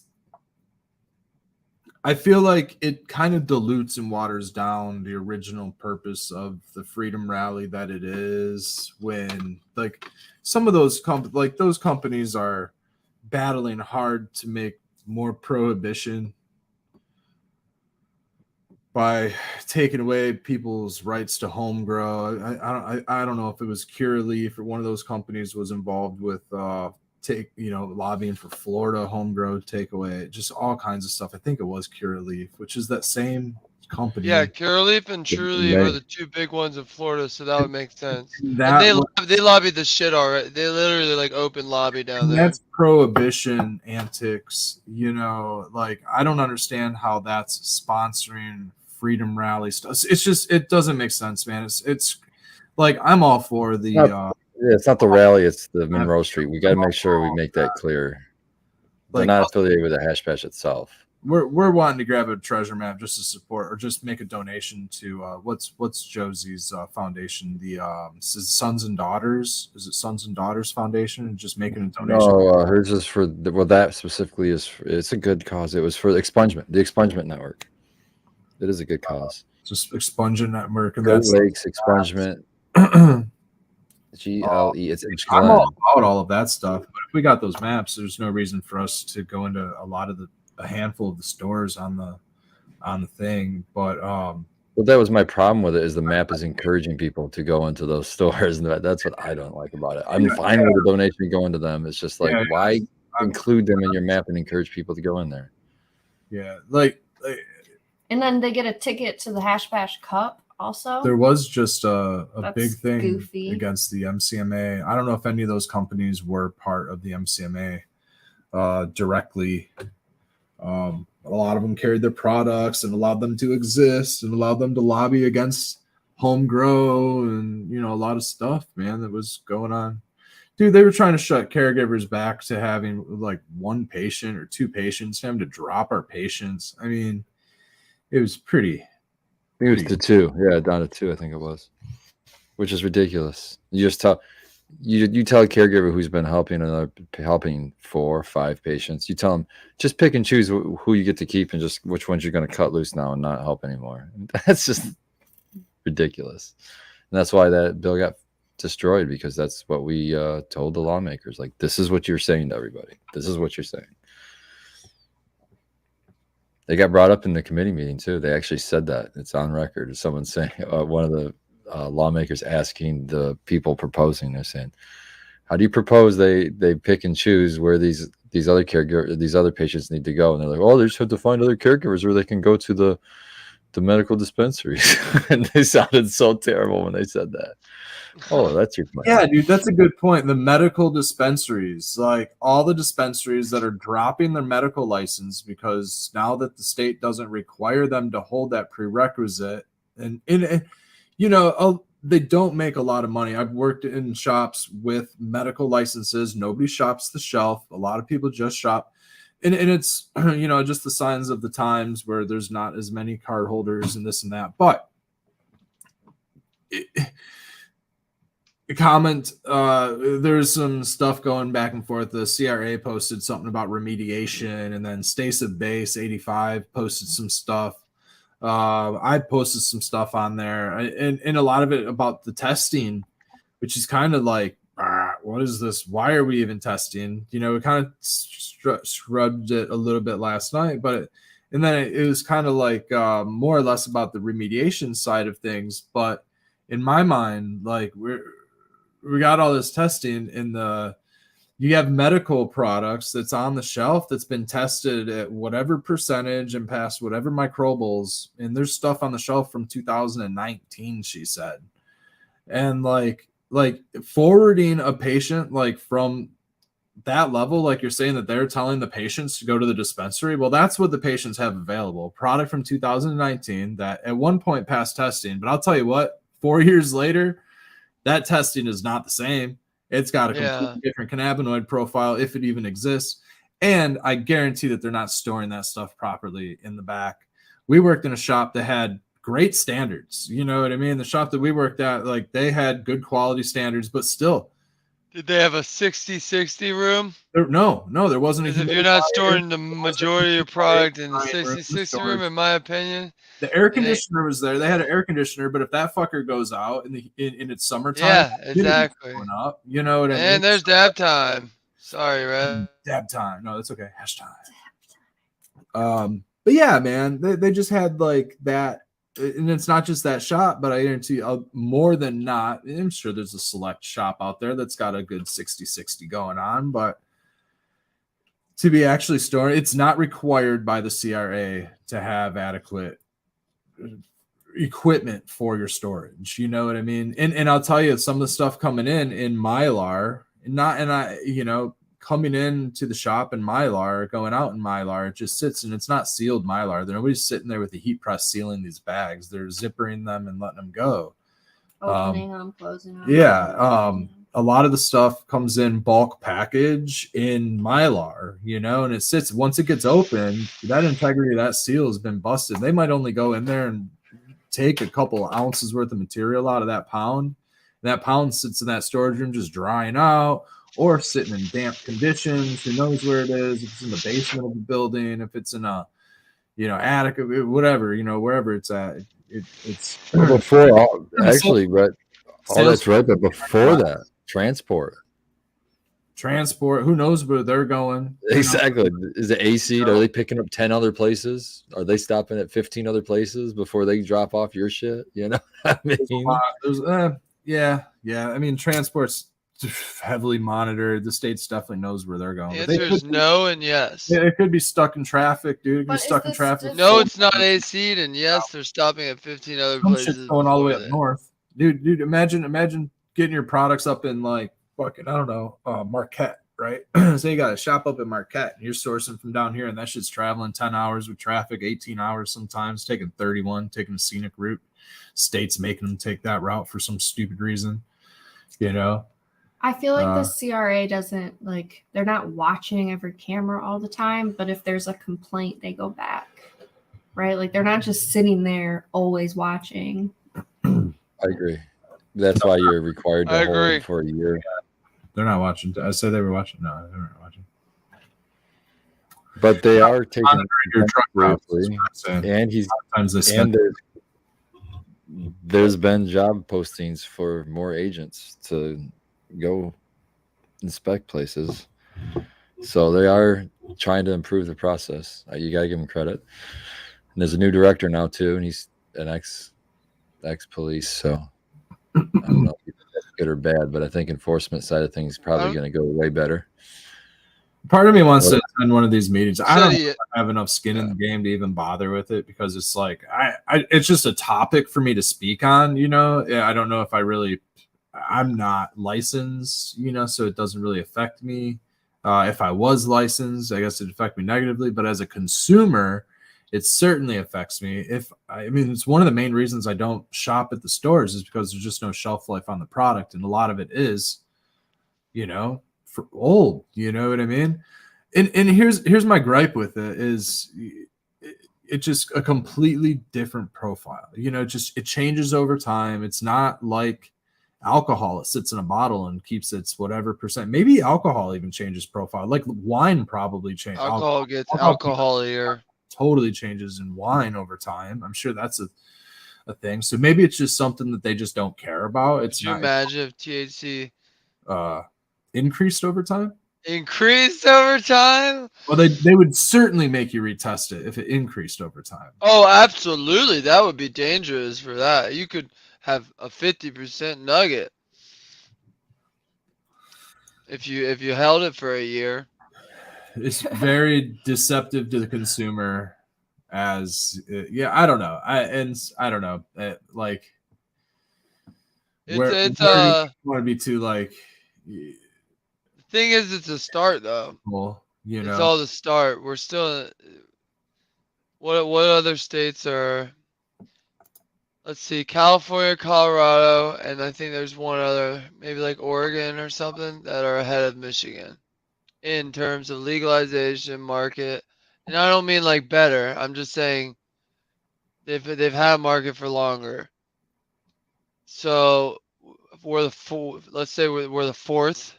I feel like it kind of dilutes and waters down the original purpose of the Freedom Rally that it is, when like some of those those companies are battling hard to make more prohibition by taking away people's rights to home grow. I don't know if it was Curaleaf or one of those companies was involved with lobbying for Florida home grow takeaway, just all kinds of stuff. I think it was Curaleaf, which is that same company. Yeah, Curaleaf and Trulieve are the two big ones in Florida, so that would make sense. And they lobbied the shit already. They literally like open lobby down there. That's prohibition antics, you know. Like, I don't understand how that's sponsoring Freedom Rally stuff. It's just, it doesn't make sense, man. It's like, I'm all for the it's not the rally, it's the Monroe Street. We got to make sure we make that clear. They're not affiliated with the Hash Bash itself. We're wanting to grab a treasure map just to support or just make a donation to what's Josie's foundation, the Sons and Daughters. Is it Sons and Daughters Foundation? And just making a donation. No, hers is for that specifically it's a good cause. It was for the expungement network. It is a good cause. Just expungement network and Great Lakes expungement. GLE. It's I'm all about all of that stuff, but if we got those maps, there's no reason for us to go into a handful of the stores on the thing. But well, that was my problem with it, is the map is encouraging people to go into those stores, and that's what I don't like about it. I'm fine with the donation going to them. It's just like, why include them in your map and encourage people to go in there? Yeah, like and then they get a ticket to the Hash Bash Cup. Also, there was just a big thing goofy against the MCMA. I don't know if any of those companies were part of the MCMA directly. A lot of them carried their products and allowed them to exist and allowed them to lobby against home grow and, you know, a lot of stuff, man, that was going on. Dude, they were trying to shut caregivers back to having like one patient or two patients, having to drop our patients. I mean, it was pretty. I think it was to 2. Yeah, down to 2, I think it was, which is ridiculous. You just tell you tell a caregiver who's been helping 4 or 5 patients, you tell them just pick and choose who you get to keep and just which ones you're going to cut loose now and not help anymore. That's just ridiculous. And that's why that bill got destroyed, because that's what we told the lawmakers. Like, this is what you're saying to everybody. This is what you're saying. They got brought up in the committee meeting too. They actually said that. It's on record. Someone saying, one of the lawmakers asking the people proposing, they're saying, how do you propose they pick and choose where these other patients need to go? And they're like, oh, they just have to find other caregivers where they can go to the medical dispensaries. And they sounded so terrible when they said that. Oh, that's your plan. Yeah, dude, that's a good point. The medical dispensaries, like all the dispensaries that are dropping their medical license because now that the state doesn't require them to hold that prerequisite, and you know, they don't make a lot of money. I've worked in shops with medical licenses. Nobody shops the shelf. A lot of people just shop. And it's, you know, just the signs of the times where there's not as many card holders and this and that. But there's some stuff going back and forth. The CRA posted something about remediation, and then Stace of Base 85 posted some stuff. I posted some stuff on there, and a lot of it about the testing, which is kind of like, what is this? Why are we even testing? You know, we kind of shrugged it a little bit last night, and then it was kind of like more or less about the remediation side of things. But in my mind, like we got all this testing you have medical products that's on the shelf that's been tested at whatever percentage and past whatever microbials, and there's stuff on the shelf from 2019, she said. And like forwarding a patient like from that level, like you're saying that they're telling the patients to go to the dispensary. Well, that's what the patients have available. Product from 2019 that at one point passed testing, but I'll tell you what, 4 years later, that testing is not the same. It's got a completely different cannabinoid profile, if it even exists. And I guarantee that they're not storing that stuff properly in the back. We worked in a shop that had great standards. You know what I mean? The shop that we worked at, like, they had good quality standards, but still Did they have a 60/60 room? No, there wasn't a Because if you're not humidifier. storing the majority of your product in the Giant room for 60/60 room, storage. in my opinion, The air it ain't. conditioner was there. They had an air conditioner, but if that fucker goes out in its summertime, Yeah, humidity's exactly. going up. You know what I mean? And there's dab time. Sorry, Red. Dab time. No, that's okay. Hash time. But yeah, man, they just had like that, and it's not just that shop, but I guarantee you, more than not, I'm sure there's a select shop out there that's got a good 60/60 going on, but to be actually stored, it's not required by the CRA to have adequate equipment for your storage. You know what I mean? And I'll tell you, some of the stuff coming in Mylar, coming into the shop in Mylar, going out in Mylar, it just sits, and it's not sealed Mylar. Nobody's sitting there with the heat press sealing these bags. They're zippering them and letting them go. Opening them, closing them. Yeah. A lot of the stuff comes in bulk package in Mylar, and it sits. Once it gets open, that integrity of that seal has been busted. They might only go in there and take a couple of ounces worth of material out of that pound. And that pound sits in that storage room just drying out or sitting in damp conditions. Who knows where it is? If it's in the basement of the building, if it's in a, attic, whatever, wherever it's at. It's before actually, but all that's right. But before that, transport. Who knows where they're going? Exactly. Is it AC? Are they picking up 10 other places? Are they stopping at 15 other places before they drop off your shit? I mean, yeah. I mean, transport's heavily monitored. The state's definitely knows where they're going. The answer is no and yes. It could be stuck in traffic, dude. It could be stuck in traffic. No, it's not AC'd, and yes, they're stopping at 15 other places. Going all the way up north, dude. Imagine getting your products up in like fucking, I don't know, Marquette, right? So you got a shop up in Marquette, and you're sourcing from down here, and that shit's traveling 10 hours with traffic, 18 hours sometimes, taking 31, taking a scenic route. State's making them take that route for some stupid reason, I feel like the CRA doesn't, they're not watching every camera all the time, but if there's a complaint, they go back, right? Like, they're not just sitting there always watching. I agree. That's why you're required to hold it for a year. They're not watching. I said they were watching. No, they weren't watching. But they are taking your truck seriously. And there's been job postings for more agents to go inspect places. So they are trying to improve the process. You got to give them credit. And there's a new director now too, and he's an ex-police. So I don't know if that's good or bad, but I think enforcement side of things is probably going to go way better. Part of me wants to attend one of these meetings. I don't have enough skin in the game to even bother with it, because it's like it's just a topic for me to speak on. I don't know if I'm not licensed, so it doesn't really affect me. If I was licensed, I guess it'd affect me negatively. But as a consumer, it certainly affects me. It's one of the main reasons I don't shop at the stores is because there's just no shelf life on the product, and a lot of it is, for old. You know what I mean? And here's my gripe with it is it's just a completely different profile. It changes over time. It's not like alcohol. It sits in a bottle and keeps its whatever percent. Maybe alcohol even changes profile. Like wine probably changes. Alcohol gets alcoholier. Totally changes in wine over time. I'm sure that's a thing. So maybe it's just something that they just don't care about. Could you imagine if THC increased over time? Increased over time? Well, they would certainly make you retest it if it increased over time. Oh, absolutely. That would be dangerous for that. You could have a 50% nugget if you held it for a year. It's very deceptive to the consumer. I don't know. I don't know. Where do you want to be too like? The thing is, it's a start though. Well, it's all the start. We're still. What other states are? Let's see, California, Colorado, and I think there's one other, maybe like Oregon or something, that are ahead of Michigan in terms of legalization, market. And I don't mean like better. I'm just saying they've had a market for longer. So let's say we're the fourth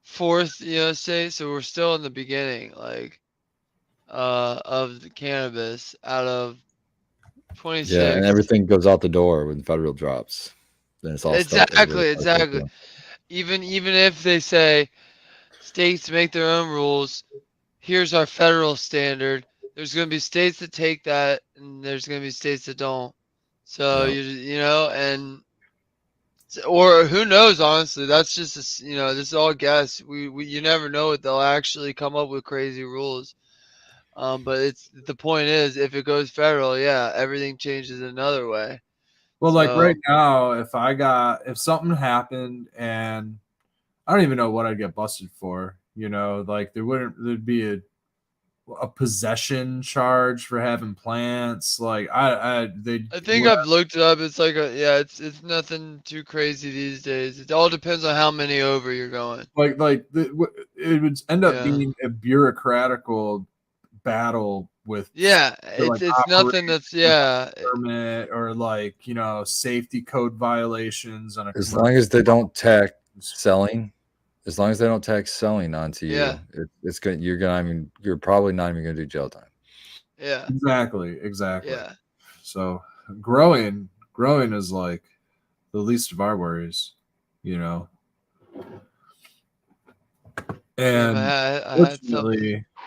fourth, state. So we're still in the beginning, like, of the cannabis out of 26. Yeah, and everything goes out the door when federal drops. Then it's all exactly. Even if they say states make their own rules, here's our federal standard. There's going to be states that take that, and there's going to be states that don't. So and or who knows? Honestly, that's just this is all guess. You never know what they'll actually come up with crazy rules. But the point is, if it goes federal, yeah, everything changes another way. Well, like right now, if something happened and I don't even know what I'd get busted for, like there'd be a possession charge for having plants. Like I think I've looked it up. It's like it's nothing too crazy these days. It all depends on how many over you're going. It would end up being a bureaucratical battle with it's nothing that's permit or safety code violations on as long as they don't tax selling. As long as they don't tax selling onto you, it's good. You're probably not even gonna do jail time. Yeah. Exactly. Yeah. So growing is like the least of our worries, And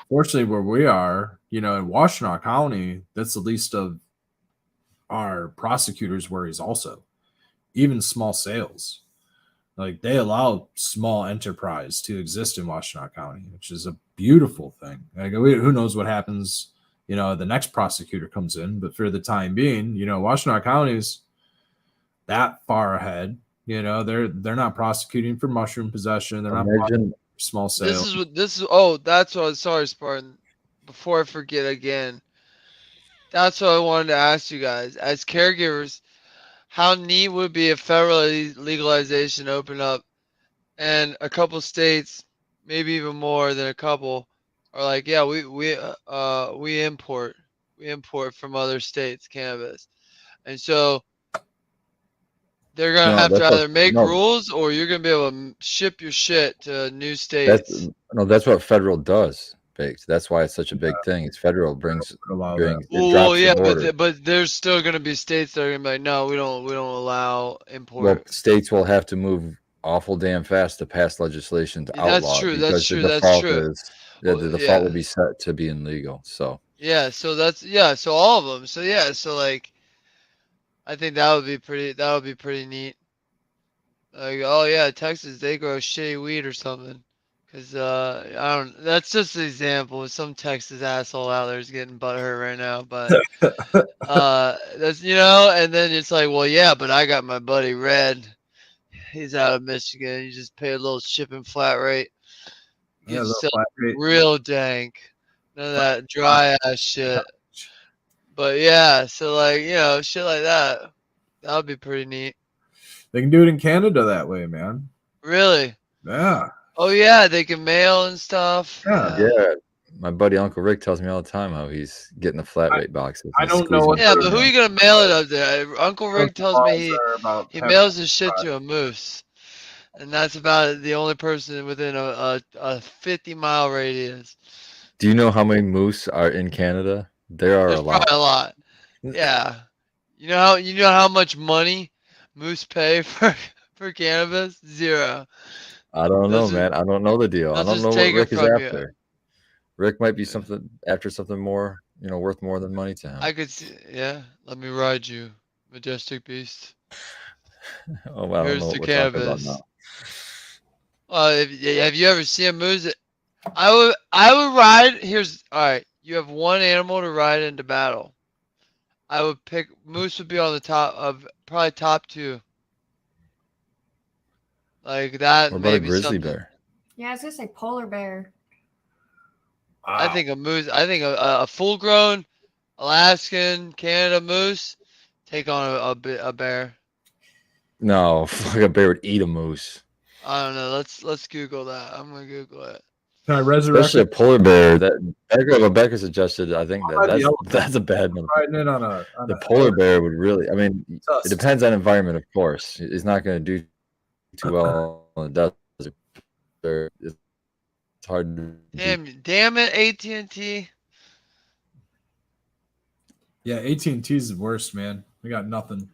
fortunately, where we are, in Washtenaw County, that's the least of our prosecutors' worries. Also, even small sales. Like they allow small enterprise to exist in Washtenaw County, which is a beautiful thing. Like who knows what happens, the next prosecutor comes in, but for the time being, Washtenaw County's that far ahead. They're not prosecuting for mushroom possession. They're not prosecuting for small sales. That's what. Sorry, Spartan. Before I forget again, that's what I wanted to ask you guys as caregivers. How neat would it be if federal legalization opened up and a couple states, maybe even more than a couple, are like, yeah, we import from other states cannabis, and so they're gonna have to either make rules or you're gonna be able to ship your shit to new states. That's what federal does. That's why it's such a big thing. It's federal brings. But there's still gonna be states that are gonna be like, no, we don't allow import. Well, states will have to move awful damn fast to pass legislation to outlaw. That's true. The default will be set to being legal. So so all of them. So like, I think that would be pretty neat. Like, Texas, they grow shitty weed or something. Cause I don't. That's just an example. Some Texas asshole out there is getting butthurt right now, but that's and then it's like, well, yeah, but I got my buddy Red. He's out of Michigan. You just pay a little shipping flat rate. You real dank. None of that dry ass shit. But so like shit like that. That would be pretty neat. They can do it in Canada that way, man. Really? Yeah. Oh yeah, they can mail and stuff. Yeah. My buddy Uncle Rick tells me all the time how he's getting the flat rate boxes. I don't know. But who are you gonna mail it up there? Uncle Rick tells me he mails his shit to a moose, and that's about the only person within a 50-mile radius. Do you know how many moose are in Canada? There's a lot. A lot. Yeah. You know how much money moose pay for cannabis? Zero. I don't know, man. I don't know the deal. I don't know what Rick is after. You. Rick might be something more, worth more than money to him. I could see. Yeah. Let me ride you, majestic beast. Oh, well, here's the cannabis. Have you ever seen a moose? I would ride. All right. You have one animal to ride into battle. I would pick moose. Would be on the top of probably top 2. Like that. What about a grizzly bear? Yeah, I was gonna say polar bear. Wow. I think a moose. I think a full-grown Alaskan Canada moose take on a bear. No, a bear would eat a moose. I don't know. Let's Google that. I'm gonna Google it. Can I resurrect? Especially a polar bear. That Becca suggested. I think that's a bad one. The polar bear would really. I mean, it depends on environment, of course. It's not going to do too well in the desert. It's hard to beat. Damn it, AT&T. Yeah, AT&T is the worst, man. We got nothing.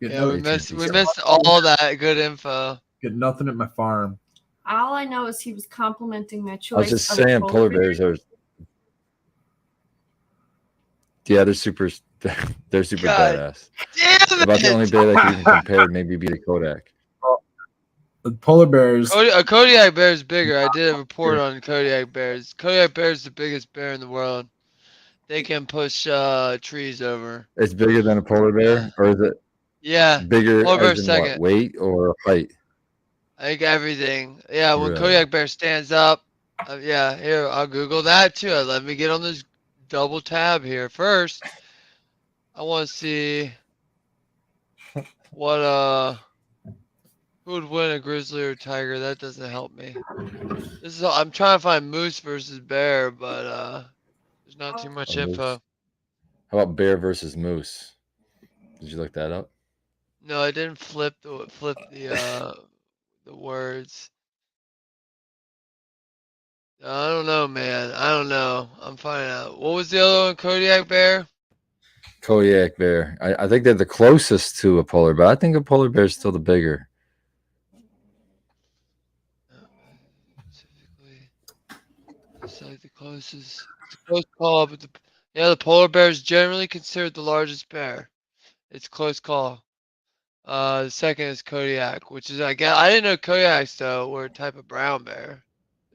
Yeah, we missed all that good info. Get nothing at my farm. All I know is he was complimenting my choice. I was just of a saying, polar bears are. Yeah, they're super badass. Damn About the it! only bear that can even compare, maybe be the Kodak. The polar bears. A Kodiak bear is bigger. I did a report on Kodiak bears. Kodiak bear is the biggest bear in the world. They can push trees over. It's bigger than a polar bear, or is it? Yeah, Bigger polar bear as in second. what? Weight or height? I think everything. Yeah, when Really? Kodiak bear stands up. Yeah, here I'll Google that too. Let me get on this double tab here first. I want to see what who would win, a grizzly or tiger. That doesn't help me. I'm trying to find moose versus bear, but there's not too much info. How about bear versus moose? Did you look that up? No, I didn't flip the words. I don't know, man. I don't know. I'm finding out. What was the other one? Kodiak bear? Kodiak bear. I think they're the closest to a polar bear. I think a polar bear is still the bigger. Specifically, it's like the closest. It's a close call, but the polar bear is generally considered the largest bear. It's close call. The second is Kodiak, which is I didn't know Kodiaks though were a type of brown bear.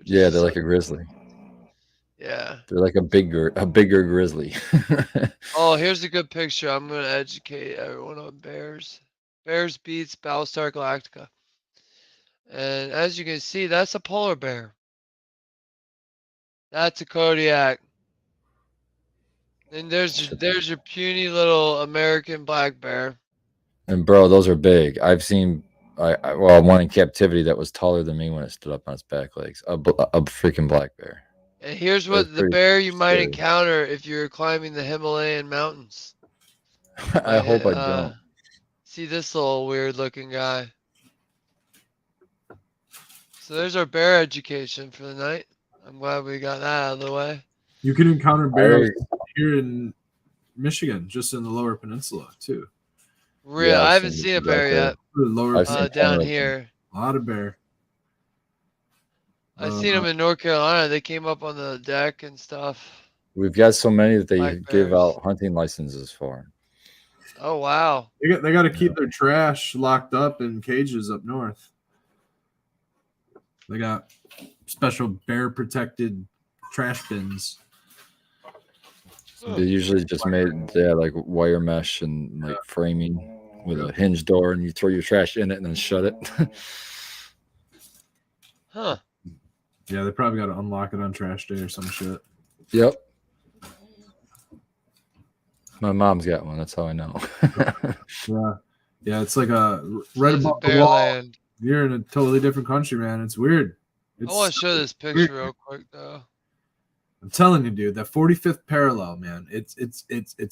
Yeah, they're like a grizzly. Yeah. They're like a bigger grizzly. Oh, here's a good picture. I'm gonna educate everyone on bears. Bears beats Battlestar Galactica. And as you can see, that's a polar bear. That's a Kodiak. And there's your puny little American black bear. And bro, those are big. I've seen one in captivity that was taller than me when it stood up on its back legs. A freaking black bear. And here's what the bear you might encounter if you're climbing the Himalayan mountains. I hope I don't. See this little weird looking guy. So there's our bear education for the night. I'm glad we got that out of the way. You can encounter bears here in Michigan, just in the lower peninsula, too. Really? Yeah, I haven't seen a bear yet. Lower down here. A lot of bear. I've seen them in North Carolina. They came up on the deck and stuff. We've got so many that they give out hunting licenses for. Oh, wow. They got to keep their trash locked up in cages up north. They got special bear protected trash bins. They usually just made like wire mesh and like framing with a hinge door, and you throw your trash in it and then shut it. Huh. Yeah, they probably got to unlock it on trash day or some shit. Yep. My mom's got one. That's how I know. Yeah, it's like right above the wall. Land. You're in a totally different country, man. It's weird. I want to show this picture real quick, though. I'm telling you, dude, that 45th parallel, man. It's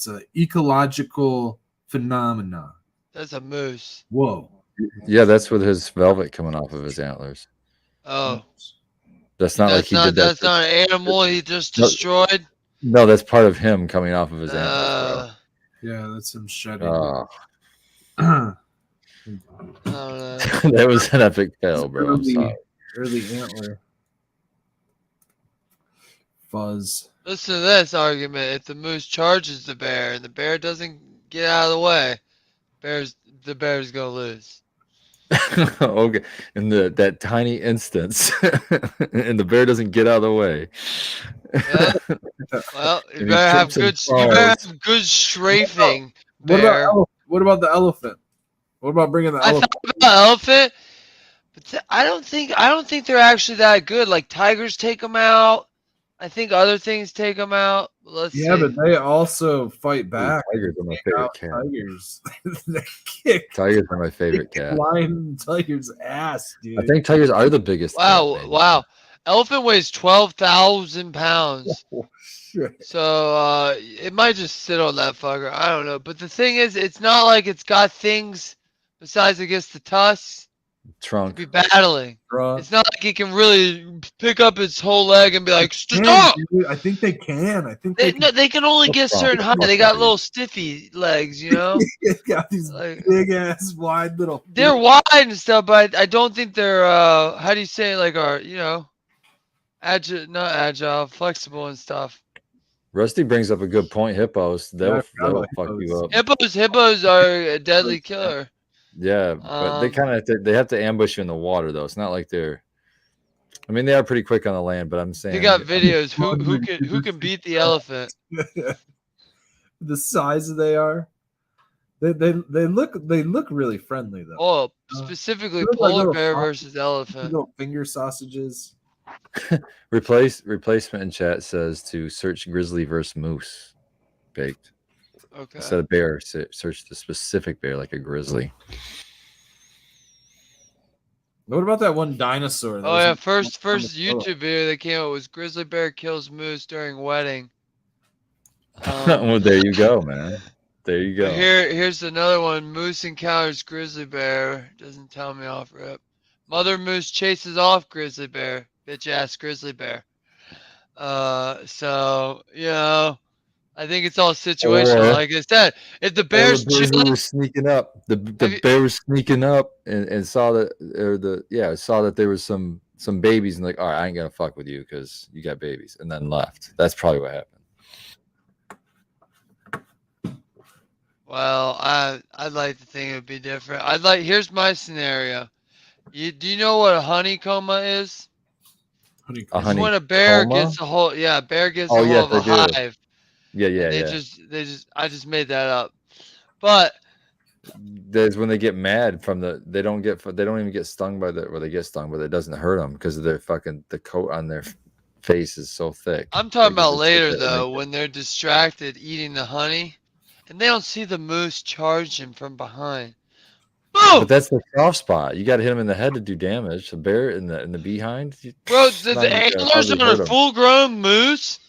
a ecological phenomenon. That's a moose. Whoa. Yeah, that's with his velvet coming off of his antlers. Oh. That's not like he did that. That's not an animal he just destroyed. No, that's part of him coming off of his antlers, bro. Yeah, that's him shedding. That was an epic tale, bro. Early antler. Fuzz. Listen to this argument. If the moose charges the bear and the bear doesn't get out of the way, the bear's gonna lose. Okay, in that tiny instance, and the bear doesn't get out of the way. Yeah. Well, you better have good strafing. Bear. What about the elephant? What about bringing the elephant? I thought about the elephant, but I don't think they're actually that good. Like tigers take them out. I think other things take them out. Let's see. But they also fight back. Tigers are my favorite cat. Tigers. Tigers are my favorite cat. Flying tigers' ass, dude. I think tigers are the biggest. Wow. Elephant weighs 12,000 pounds. Oh, shit. So it might just sit on that fucker. I don't know. But the thing is, it's not like it's got things besides, I guess, the tusks. Trunk. Be battling. It's not like he can really pick up his whole leg and be like, stop! Dude, I think they can. I think No, they can only get certain height. They got little stiffy legs, you know? They got these Like, big ass wide little feet. they're wide and stuff, but I don't think they're how do you say it, like not agile, flexible and stuff. Rusty brings up a good point. Hippos, they'll fuck you up. Hippos are a deadly killer. Yeah, but they kind of they have to ambush you in the water though. It's not like they're. I mean, they are pretty quick on the land, but I'm saying They got videos. Who can beat the elephant? The size they are. They look really friendly though. Oh, specifically polar bear versus elephant. Little finger sausages. Replacement in chat says to search grizzly versus moose. Baked. Okay. Instead of bear, search the specific bear like a grizzly. What about that one dinosaur? Oh yeah, first YouTube video that came out was grizzly bear kills moose during wedding. Well, there you go, man. There you go. Here's another one. Moose encounters grizzly bear. Doesn't tell me off rip. Mother moose chases off grizzly bear. Bitch ass grizzly bear. So I think it's all situational. Like I said, if the bear's chilling, was sneaking up, the bear was sneaking up and saw that saw that there was some babies and like, all right, I ain't gonna fuck with you because you got babies, and then left. That's probably what happened. Well, I'd like to think it would be different. Here's my scenario. Do you know what a honeycomb is? It's when a bear gets a whole bear gets a whole of a hive. I just made that up. But there's when they get mad from they don't even get stung by they get stung, but it doesn't hurt them because of the coat on their face is so thick. I'm talking about later though, when they're distracted eating the honey and they don't see the moose charge him from behind. Boom! But that's the soft spot. You got to hit him in the head to do damage. The bear in the behind. Bro, the antlers on a full-grown moose,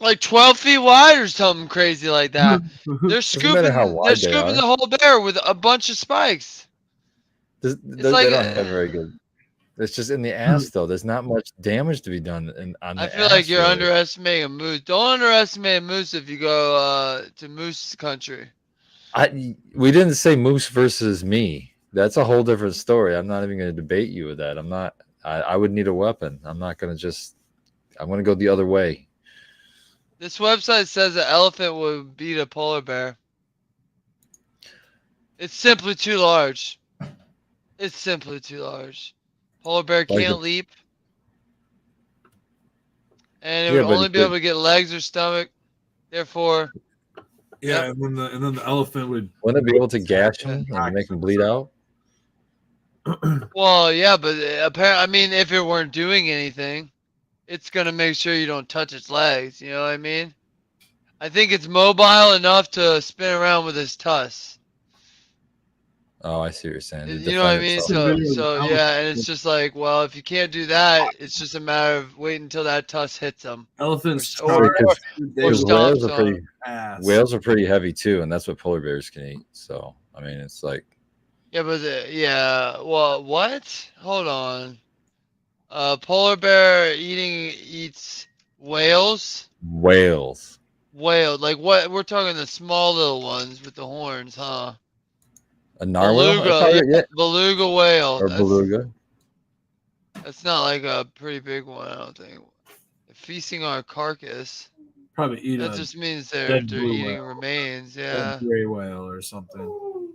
like 12 feet wide or something crazy like that. They're scooping the whole bear with a bunch of spikes. They don't have very good. It's just in the ass though. There's not much damage to be done on the ass. I feel like you're underestimating a moose. Don't underestimate a moose if you go to moose country. We didn't say moose versus me. That's a whole different story. I'm not even going to debate you with that. I'm not. I would need a weapon. I'm not going to just. I'm going to go the other way. This website says an elephant would beat a polar bear. It's simply too large. It's simply too large. Polar bear can't leap, and it would only be able to get legs or stomach. Therefore. Yeah, and then the elephant would. Wouldn't it be able to gash him and make him bleed out? Well, yeah, but apparently, I mean, if it weren't doing anything, it's gonna make sure you don't touch its legs. You know what I mean? I think it's mobile enough to spin around with its tusks. Oh, I see what you're saying. You know what I mean? So yeah, and it's just like, well, if you can't do that, it's just a matter of waiting until that tusk hits them. Elephants or whales are pretty heavy too, and that's what polar bears can eat. So I mean, it's like. Yeah, but well, what? Hold on. Polar bear eats whales. Whale, like what? We're talking the small little ones with the horns, huh? A narwhal? Beluga whale. Or beluga. That's not like a pretty big one, I don't think. Feasting on a carcass. Probably eat that just means they're eating remains, yeah. A gray whale or something.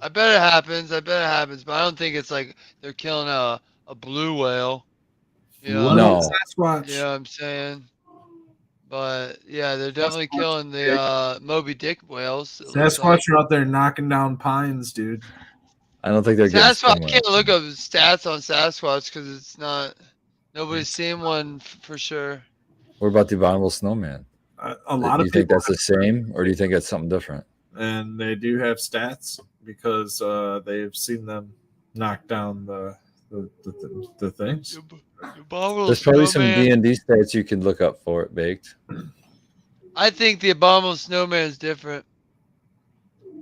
I bet it happens, but I don't think it's like they're killing a blue whale. You know? No. Sasquatch. You know what I'm saying? But yeah, they're definitely killing the Moby Dick whales. Sasquatch are out there knocking down pines, dude. I don't think they're getting Sasquatch. I can't look up stats on Sasquatch because it's not. Nobody's seen one for sure. What about the abominable snowman? A lot of people. Do you think that's the same, or do you think that's something different? And they do have stats because they've seen them knock down the things. There's probably some D&D stats you can look up for it, Baked. I think the abominable snowman is different.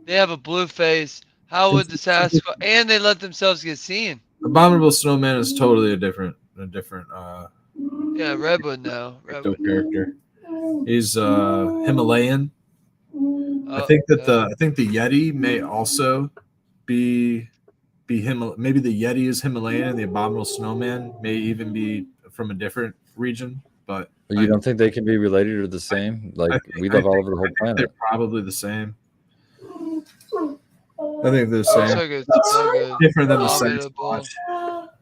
They have a blue face, How would the Sasquatch? And they let themselves get seen. Abominable Snowman is totally a different. Yeah, Redwood now. Redwood. Character. He's Himalayan. I Oh, think that the Yeti may also be maybe the Yeti is Himalayan and the Abominable Snowman may even be from a different region. But you don't think they can be related or the same? Like we live all over the whole planet. They're probably the same. I think they're the same. Looks like it's different than the Sasquatch.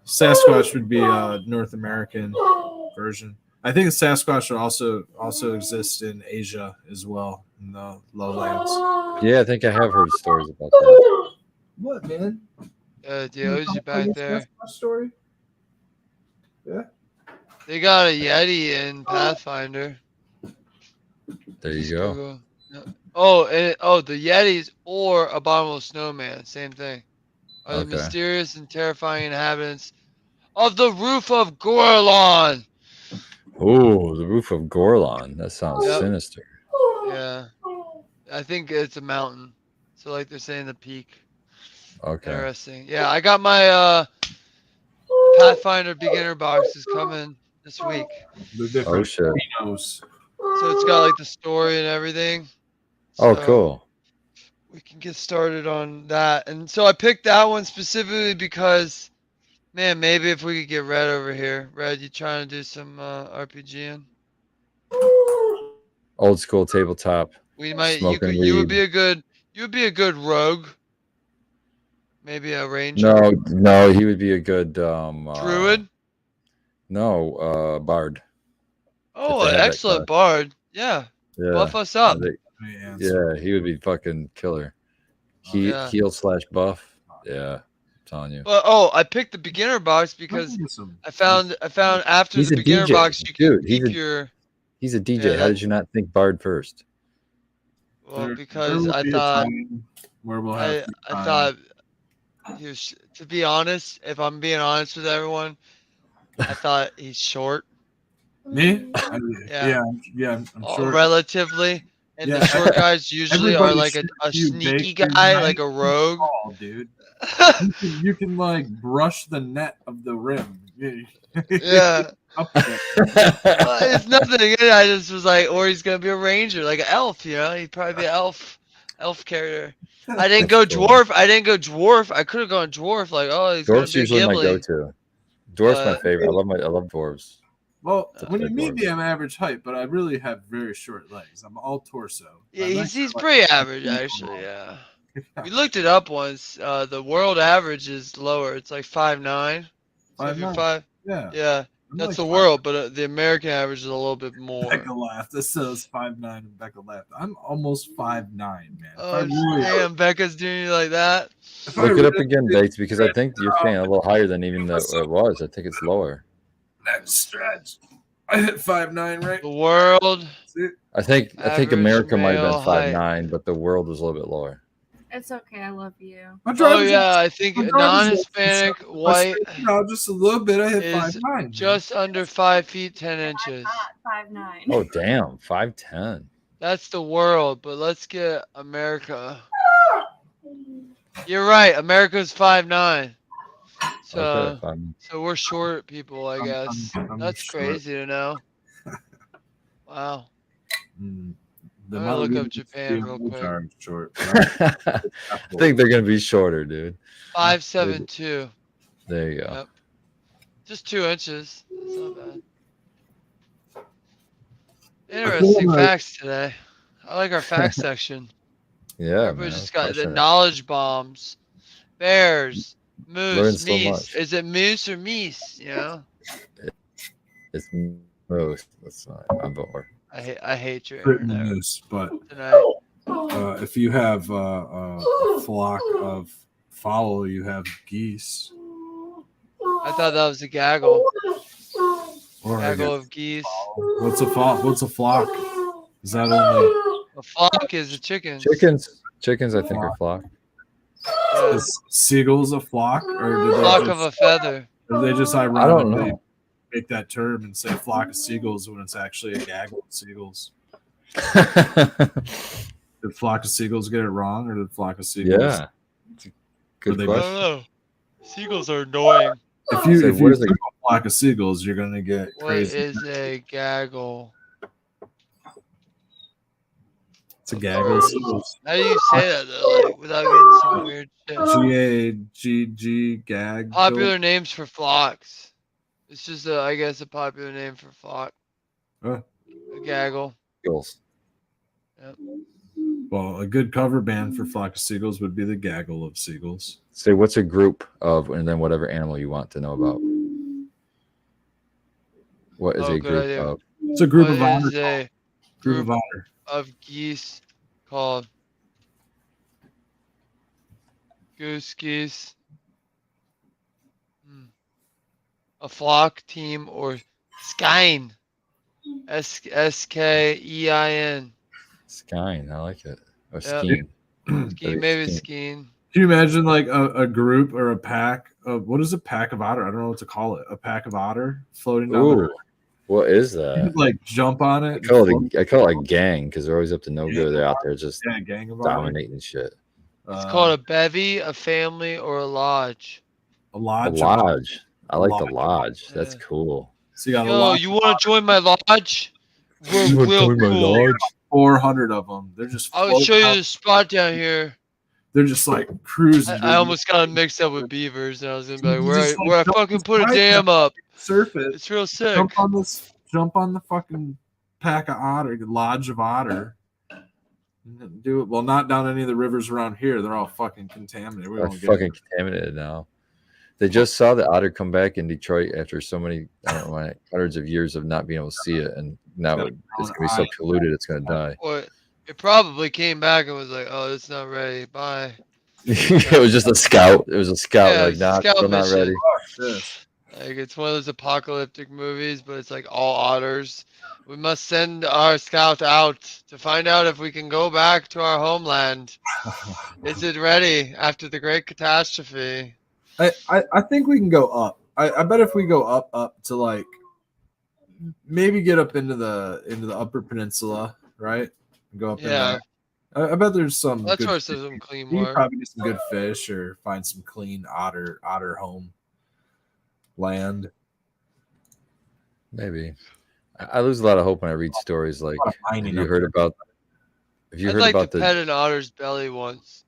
Sasquatch would be a North American version. I think the Sasquatch would also exist in Asia as well, in the lowlands. Yeah, I think I have heard stories about that. What, man? Dio's back there. Sasquatch story? Yeah. They got a Yeti in Pathfinder. There you go. Oh, the Yetis or Abominable Snowman, same thing. Are the mysterious and terrifying inhabitants of the roof of Gorlon. Oh, the roof of Gorlon. That sounds sinister. Yeah. I think it's a mountain. So like they're saying the peak. Okay. Interesting. Yeah, I got my Pathfinder beginner boxes coming this week. Oh shit. So it's got like the story and everything. Oh, So cool. we can get started on that. And so I picked that one specifically because, man, maybe if we could get Red over here. Red, you trying to do some RPGing? Old school tabletop. We might. You would be a good rogue. Maybe a ranger. No, he would be a good druid. No, bard. Oh, an excellent bard. Yeah. Buff us up. Yeah, he would be fucking killer. Heal / buff. Yeah, I'm telling you. Well, I picked the beginner box because I found after the beginner box you can keep your. He's a DJ. Yeah, how did you not think bard first? Well, because I thought I thought he was. To be honest, if I'm being honest with everyone, I thought he's short. Me? Yeah, I'm short. Relatively. And the short guys usually are like a sneaky guy, like a rogue. Tall, dude. you can like brush the net of the rim. Yeah. It's nothing again. I just was like, or he's gonna be a ranger, like an elf, you know? He'd probably be an elf character. I didn't go dwarf. I could have gone dwarf. Like, oh, he's dwarf's gonna be usually my go-to. Dwarf's my favorite. I love dwarves. Well, when you meet me, I'm average height, but I really have very short legs. I'm all torso. Yeah, he's pretty average, actually. Yeah. We looked it up once. The world average is lower. It's like 5'9". So if you're 5, yeah, that's the world. But the American average is a little bit more. Becca laughed. This says 5'9", and Becca laughed. I'm almost 5'9", man. Oh damn, Becca's doing you like that. Look it up again, Bates, because I think you're saying a little higher than even it was. I think it's lower. Next stretch. I hit 5'9", right? The world. I think America might have been 5'9", but the world was a little bit lower. It's okay. I love you. Oh yeah, I think non-Hispanic white. No, just a little bit. I hit 5'9". Just under 5 feet 10 inches. 5'9". Oh damn, 5'10". That's the world, but let's get America. You're right. America's 5'9". So, so we're short people, I guess. That's crazy to know. Wow. I'm gonna look up Japan real quick. Short. I think they're gonna be shorter, dude. 5'7" There you go. Yep. Just 2 inches. That's not bad. Interesting facts today. I like our facts section. Yeah. Everybody's just got the knowledge bombs. Bears. Moose, so meese. much. Is it moose or meese? You know? It's moose. That's not. I'm bored. I hate your internet. Moose, but tonight. If you have a flock of fowl, you have geese. I thought that was a gaggle. Or Gaggle of geese. What's a flock? What's a flock? Is that only a flock? Is a chicken. Chickens, I think, are flock. Is seagulls a flock, or do flock of a feather? Or they just ironically make that term and say flock of seagulls when it's actually a gaggle of seagulls? Did flock of seagulls get it wrong, or did flock of seagulls? Yeah, Good they- I question. don't know. Seagulls are annoying. If you So if what you is it? took a flock of seagulls, you're gonna get What crazy. is a gaggle? It's a gaggle of seagulls. How do you say that though, like without getting some weird shit? G-A-G-G gaggle. Popular names for flocks. It's just I guess a popular name for flock. Huh. A gaggle. Seagulls. Well, a good cover band for flock of seagulls would be the gaggle of seagulls. Say what's a group of, and then whatever animal you want to know about. What is Oh, a good group idea. of? It's a group What of otter. is a Group group of otter. of geese called? Goose geese. A flock, team, or skein. S-K-E-I-N. Skein. I like it. Or Yep. skiing. Ski, maybe skiing. Can you imagine like a group or a pack of what is a pack of otter? I don't know what to call it. A pack of otter floating down the Ooh, river. what is You that? could, like jump on I it. call it a gang because they're always up to no Gang good. They're of out there just yeah, gang of otter. dominating shit. It's called a bevy, a family, or a lodge. a A lodge. lodge. I like the Lodge. lodge. That's Yeah. cool. So you got a Yo, lodge. you want to join my lodge? We're You wanna real join my cool. lodge? 400 of them. They're just. I'll show floating you out. the spot down here. They're just like cruising. I almost got mixed up with beavers, and I was gonna be like, You where just, like, I jump fucking put a right dam up. Surface. It's real sick. Jump on this. Jump on the fucking pack of otter, lodge of otter. Do it. Well, not down any of the rivers around here. They're all fucking contaminated. We They're don't fucking contaminated now. They just saw the otter come back in Detroit after so many, I don't know, hundreds of years of not being able to see it, and now got a it's brown gonna be so eye. polluted it's gonna die. Well, it probably came back and was like, oh, it's not ready. Bye. It was just a scout. It was a scout. Yeah, Like, nah, scout still not mission. ready. This. Like it's one of those apocalyptic movies, but it's like all otters. We must send our scout out to find out if we can go back to our homeland. Is it ready after the great catastrophe? I think we can go up. I bet if we go up to like maybe get up into the upper peninsula, right? Go up in Yeah, there. I bet there's some that's good where fish. there's some clean You water. probably get some good fish or find some clean otter home land. Maybe. I lose a lot of hope when I read stories like, A lot of have mining you up heard there. about? Have you I'd heard like about to the pet an otter's belly once.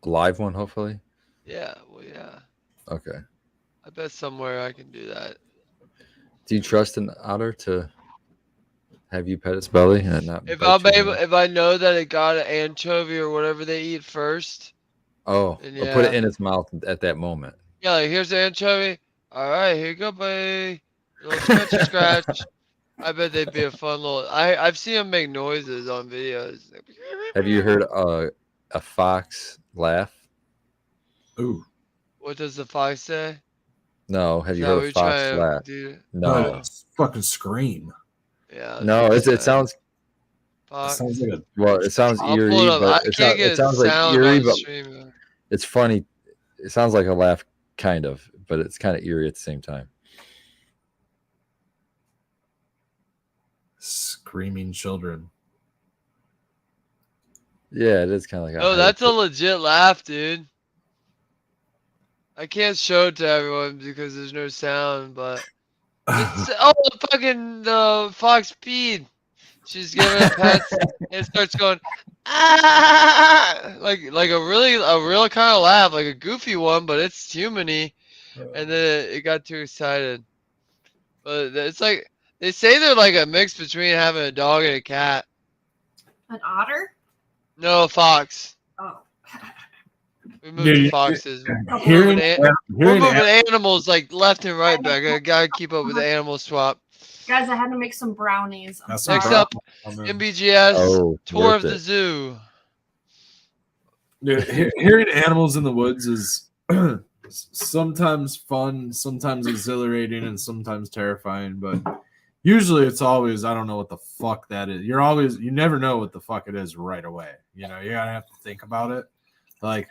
live one? Hopefully. Yeah, well, yeah. Okay. I bet somewhere I can do that. Do you trust an otter to have you pet its belly and not? If bite you? if I know that it got an anchovy or whatever they eat first, Oh, then or put it yeah. in its mouth at that moment. Yeah, like here's the anchovy. All right, here you go, buddy. Little scratchy scratch. I bet they'd be a fun little. I've seen them make noises on videos. Have you heard a fox laugh? Ooh. What does the fox say? No. Have Is you that heard what a you're fox trying to laugh? do? No. It's fucking scream. Yeah. No. that's what It sounds It Fox. sounds like a well. It sounds I'll pull eerie, it up. but I can't get it sounds like sound eerie, on but stream. it's funny. It sounds like a laugh, kind of, but it's kind of eerie at the same time. screaming children. Yeah, it is kind of like. No, that's a legit laugh, dude. I can't show it to everyone because there's no sound, but it's, oh, fucking the fox peed. She's giving it pets and it starts going ah, like a real kind of laugh, like a goofy one, but it's humany. And then it got too excited. But it's like they say they're like a mix between having a dog and a cat. An otter? No, a fox. Oh. We moved to foxes. Hearing We're moving animals like left and right back. I gotta keep up with the animal swap. Guys, I had to make some brownies. I'm That's sorry. Next up, MBGS tour of the zoo. Dude, hearing animals in the woods is sometimes fun, sometimes exhilarating, and sometimes terrifying. But usually, it's always I don't know what the fuck that is. You never know what the fuck it is right away. You know, you gotta have to think about it. Like,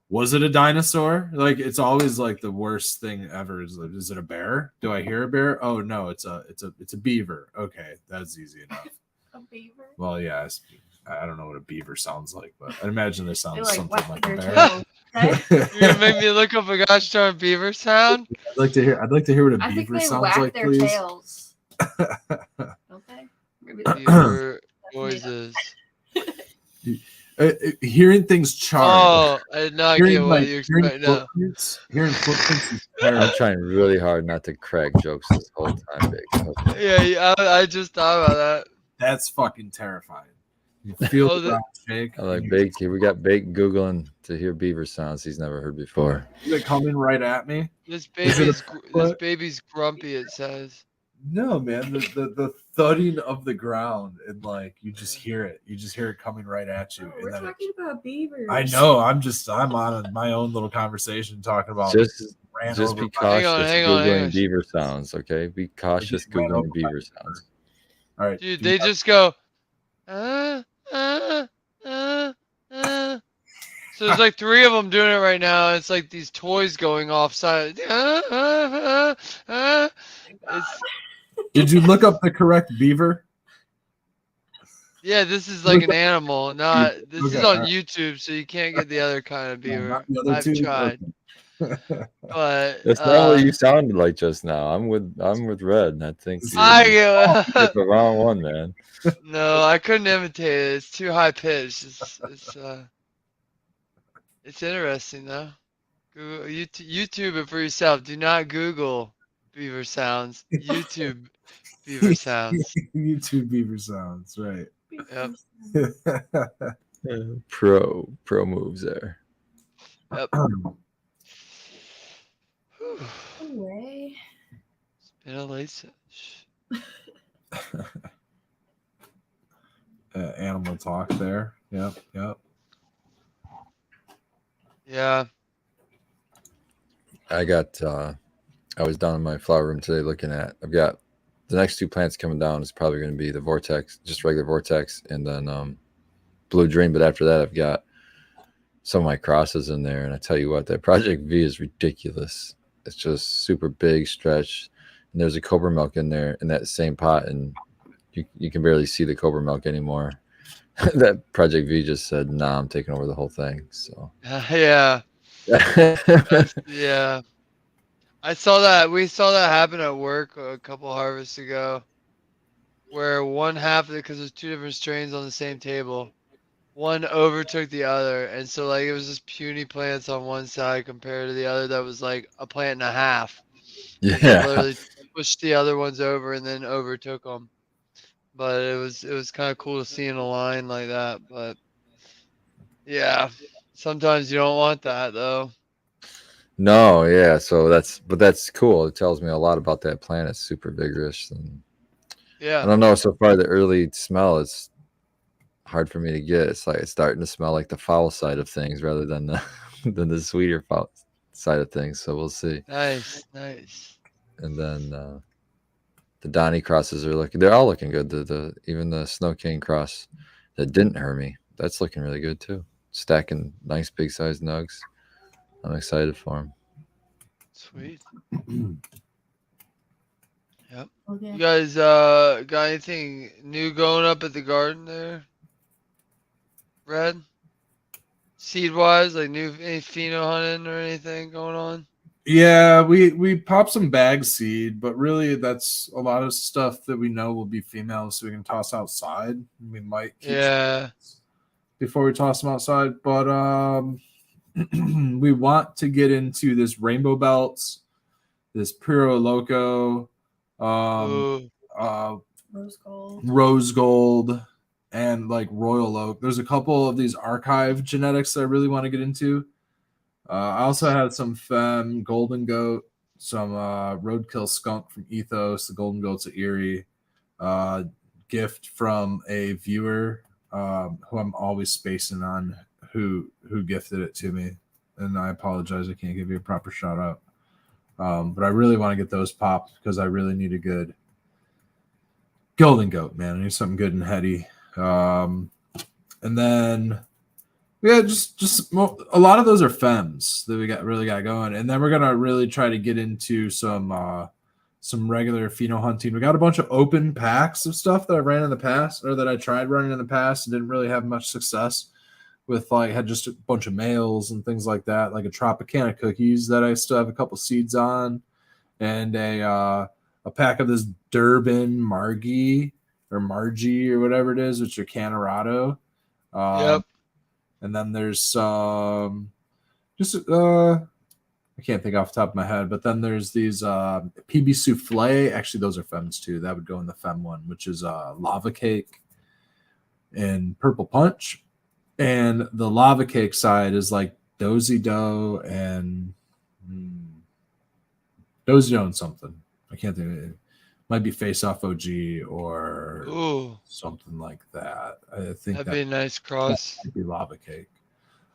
was it a dinosaur? Like, it's always like the worst thing ever. Is it a bear? Do I hear a bear? Oh no, it's a beaver. Okay, that's easy enough. A beaver? Well, yeah, I don't know what a beaver sounds like, but I imagine they sound They like something whack like their that. tails. You're gonna make me look up a gosh darn beaver sound? I'd like to hear what a I think beaver they sounds whack like, their please. tails. Don't they? Maybe they Beaver noises. Hearing things charge. Oh, I did not get Hearing, what like, you expect now. hearing footprints is I'm terrible. trying really hard not to crack jokes this whole time, Big. Yeah, I just thought about that. That's fucking terrifying. You feel Oh, the ground shake. I like Baked here. We got Baked Googling to hear beaver sounds he's never heard before. Is it coming right at me? This Is it a this baby's grumpy. It says. No, man. The thudding of the ground and like you just hear it. You just hear it coming right at you. We're talking about beavers. I know. I'm on my own little conversation talking about Just over be by- cautious hang on. Googling beaver sounds, okay? Be cautious ran over Googling by beaver sounds. All right, Dude, do they not- just go. So there's like 3 of them doing it right now. It's like these toys going off side. It's Did you look up the correct beaver? yeah, this is like an animal, not this is Okay, on alright. YouTube, so you can't get the other kind of beaver. Not the other I've two? tried, but That's not what you sounded like just now. I'm with Red, and I think I you're get, the wrong one, man. no, I couldn't imitate it. It's too high pitched. It's interesting though. Google, YouTube it for yourself. Do not Google beaver sounds. YouTube beaver sounds. YouTube beaver sounds, right? Yep. Pro moves there. Yep. Anyway. It's been a late sesh. Animal talk there. Yep. Yeah. I was down in my flower room today looking at, I've got the next 2 plants coming down is probably going to be the Vortex, just regular Vortex, and then Blue Dream. But after that, I've got some of my crosses in there. And I tell you what, that Project V is ridiculous. It's just super big stretch. And there's a Cobra Milk in there in that same pot. And you can barely see the Cobra Milk anymore. That Project V just said, nah, I'm taking over the whole thing. So Yeah. Yeah. I saw that. We saw that happen at work a couple harvests ago, where one half of it, because there's 2 different strains on the same table, one overtook the other, and so like it was just puny plants on one side compared to the other that was like a plant and a half. Yeah. They literally pushed the other ones over and then overtook them. But it was kind of cool to see in a line like that. But yeah, sometimes you don't want that though. No, yeah. So that's cool. It tells me a lot about that plant. It's super vigorous, and Yeah. I don't know. So far, the early smell is hard for me to get. It's like it's starting to smell like the foul side of things rather than the sweeter foul side of things. So we'll see. Nice. And then the Donnie crosses are they're all looking good. The even the Snow King cross that didn't hurt me, that's looking really good too. Stacking nice big size nugs. I'm excited for him. Sweet. Yep. Okay. You guys got anything new going up at the garden there? Red? Seed wise, like any pheno hunting or anything going on? Yeah, we popped some bag seed, but really that's a lot of stuff that we know will be females, so we can toss outside. We might keep before we toss them outside, but we want to get into this rainbow belts, this Puro Loco, rose gold, and like royal oak. There's a couple of these archive genetics that I really want to get into. I also had some femme golden goat, some roadkill skunk from Ethos, the golden goats of Erie, gift from a viewer who I'm always spacing on, who gifted it to me, and I apologize I can't give you a proper shout out, but I really want to get those popped because I really need a good golden goat, man. I need something good and heady. And then just a lot of those are femmes that we really got going, and then we're gonna really try to get into some some regular pheno hunting. We got a bunch of open packs of stuff that I ran in the past, or that I tried running in the past and didn't really have much success with. Like, had just a bunch of males and things like that, like a Tropicana cookies that I still have a couple seeds on, and a pack of this Durban Margie or whatever it is, which are Canorado. Yep. And then there's just I can't think off the top of my head, but then there's these PB Souffle. Actually, those are Fems too. That would go in the Fem one, which is Lava Cake and Purple Punch. And the Lava Cake side is like Dozy Dough and Dozy Dough and something. I can't think of it. Might be Face Off OG or something like that. I think that'd be a nice cross. That might be Lava Cake.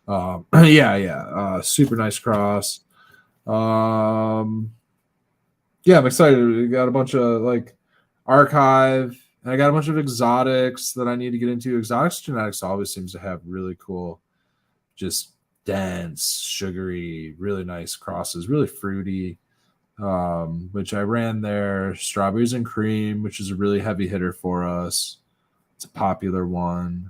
Yeah. Super nice cross. Yeah, I'm excited. We got a bunch of like archive, and I got a bunch of exotics that I need to get into. Exotics genetics always seems to have really cool, just dense, sugary, really nice crosses, really fruity. Which I ran there. Strawberries and Cream, which is a really heavy hitter for us. It's a popular one.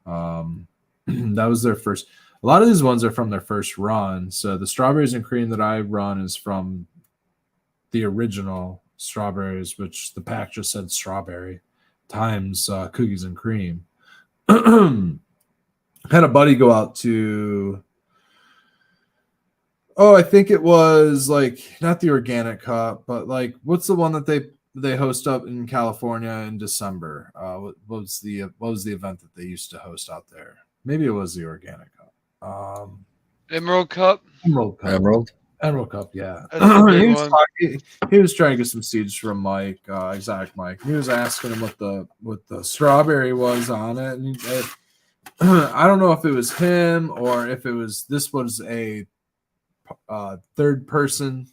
That was their first. A lot of these ones are from their first run. So the Strawberries and Cream that I run is from the original strawberries, which the pack just said strawberry times cookies and cream. Had a buddy go out to, I think it was like not the Organic Cup, but like what's the one that they host up in California in December? What was the event that they used to host out there? Maybe it was the Organic Cup. Emerald Cup. Emerald Cup, yeah. He was trying to get some seeds from Mike, Exotic Mike. He was asking him what the strawberry was on it, and I don't know if it was him or if this was a third person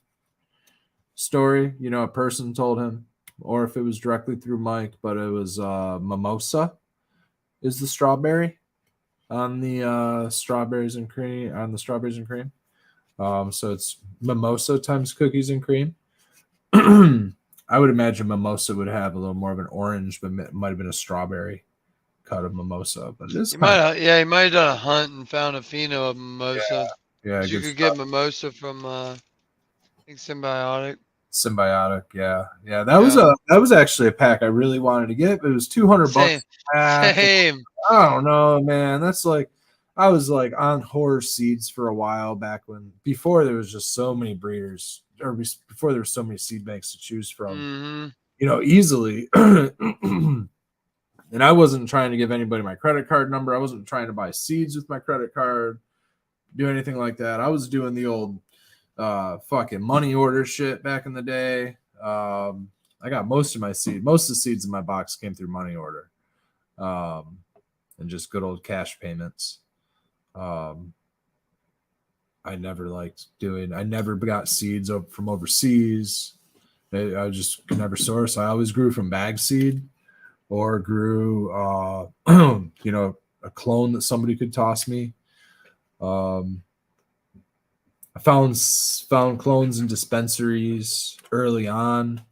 story. You know, a person told him, or if it was directly through Mike. But it was Mimosa is the strawberry on the strawberries and cream. So it's Mimosa times cookies and cream. I would imagine Mimosa would have a little more of an orange, but it might have been a strawberry cut of Mimosa. But it's he might have done a hunt and found a pheno of Mimosa. Yeah, you could get Mimosa from I think Symbiotic. Yeah. That was actually a pack I really wanted to get, but it was $200. Same. I don't know, man. That's like, I was like on horror seeds for a while back before there was just so many breeders, or before there were so many seed banks to choose from, easily. And I wasn't trying to give anybody my credit card number. I wasn't trying to buy seeds with my credit card, do anything like that. I was doing the old fucking money order shit back in the day. I got most of the seeds in my box came through money order, and just good old cash payments. I never got seeds from overseas. I just could never source. I always grew from bag seed, or grew a clone that somebody could toss me. I found clones in dispensaries early on.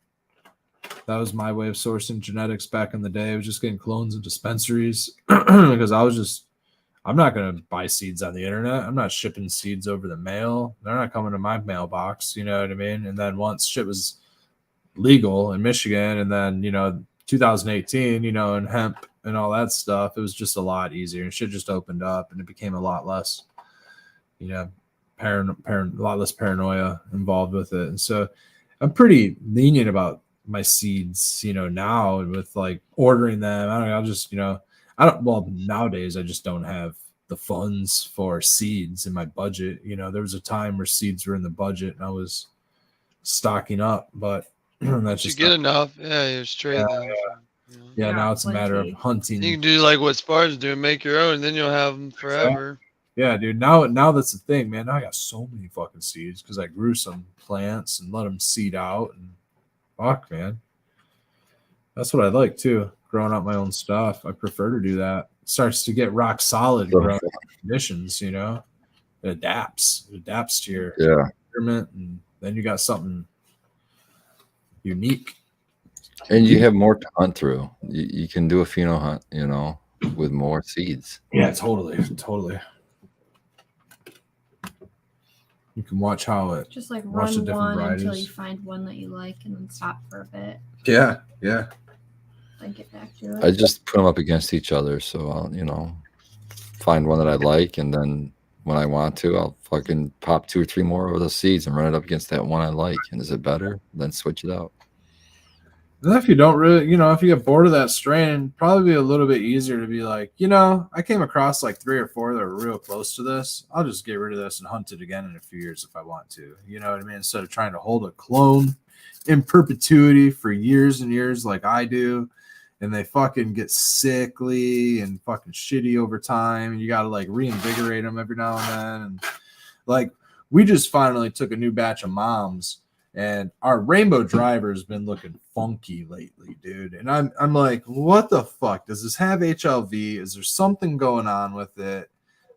That was my way of sourcing genetics back in the day. I was just getting clones in dispensaries because I'm not going to buy seeds on the internet. I'm not shipping seeds over the mail. They're not coming to my mailbox. You know what I mean? And then once shit was legal in Michigan, and then, 2018, and hemp and all that stuff, it was just a lot easier, and shit just opened up, and it became a lot less, a lot less paranoia involved with it. And so I'm pretty lenient about my seeds, now, with like ordering them. Nowadays I just don't have the funds for seeds in my budget. There was a time where seeds were in the budget and I was stocking up, but that's just get enough. Yeah, you're straight. Yeah, now it's a matter of hunting. You can do like what Spartans do and make your own, and then you'll have them forever. Yeah, dude. Now that's the thing, man. Now I got so many fucking seeds because I grew some plants and let them seed out, and fuck, man. That's what I like too. Growing up my own stuff, I prefer to do that. It starts to get rock solid growing conditions. It adapts to your environment, and then you got something unique. And you have more to hunt through. You can do a pheno hunt, with more seeds. Yeah, totally. You can watch how it just like watch the run different one varieties. until you find one that you like, and then stop for a bit. Yeah. Then get back to it. I just put them up against each other, so I'll, find one that I like, and then when I want to, I'll fucking pop 2 or 3 more of those seeds and run it up against that one I like. And is it better? Then switch it out. And if you don't really, if you get bored of that strain, probably be a little bit easier to be like, I came across like 3 or 4 that are real close to this. I'll just get rid of this and hunt it again in a few years if I want to. You know what I mean? Instead of trying to hold a clone in perpetuity for years and years like I do. And they fucking get sickly and fucking shitty over time. And you got to like reinvigorate them every now and then. And like, we just finally took a new batch of moms, and our rainbow driver has been looking funky lately, dude. And I'm like, what the fuck? Does this have HLV? Is there something going on with it?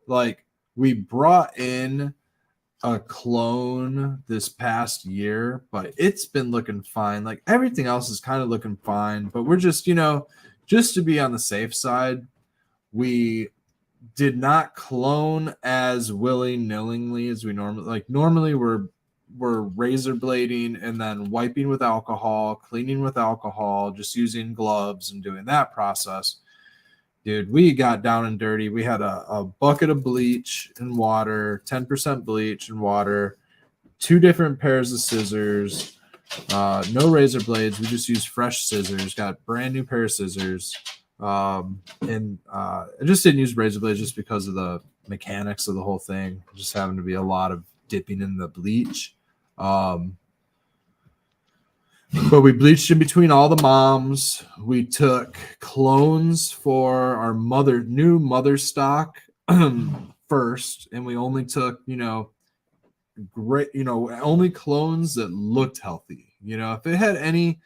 Like, we brought in a clone this past year, but it's been looking fine. Like, everything else is kind of looking fine, but we're just, just to be on the safe side, we did not clone as willy-nilly as we normally we're razor blading and then wiping with alcohol, cleaning with alcohol, just using gloves and doing that process. Dude, we got down and dirty. We had a bucket of bleach and water, 10% bleach and water, 2 different pairs of scissors, no razor blades. We just used fresh scissors, got a brand new pair of scissors. I just didn't use razor blades just because of the mechanics of the whole thing. Just happened to be a lot of dipping in the bleach. But we bleached in between all the moms. We took clones for our new mother stock first, and we only took, only clones that looked healthy. If it had any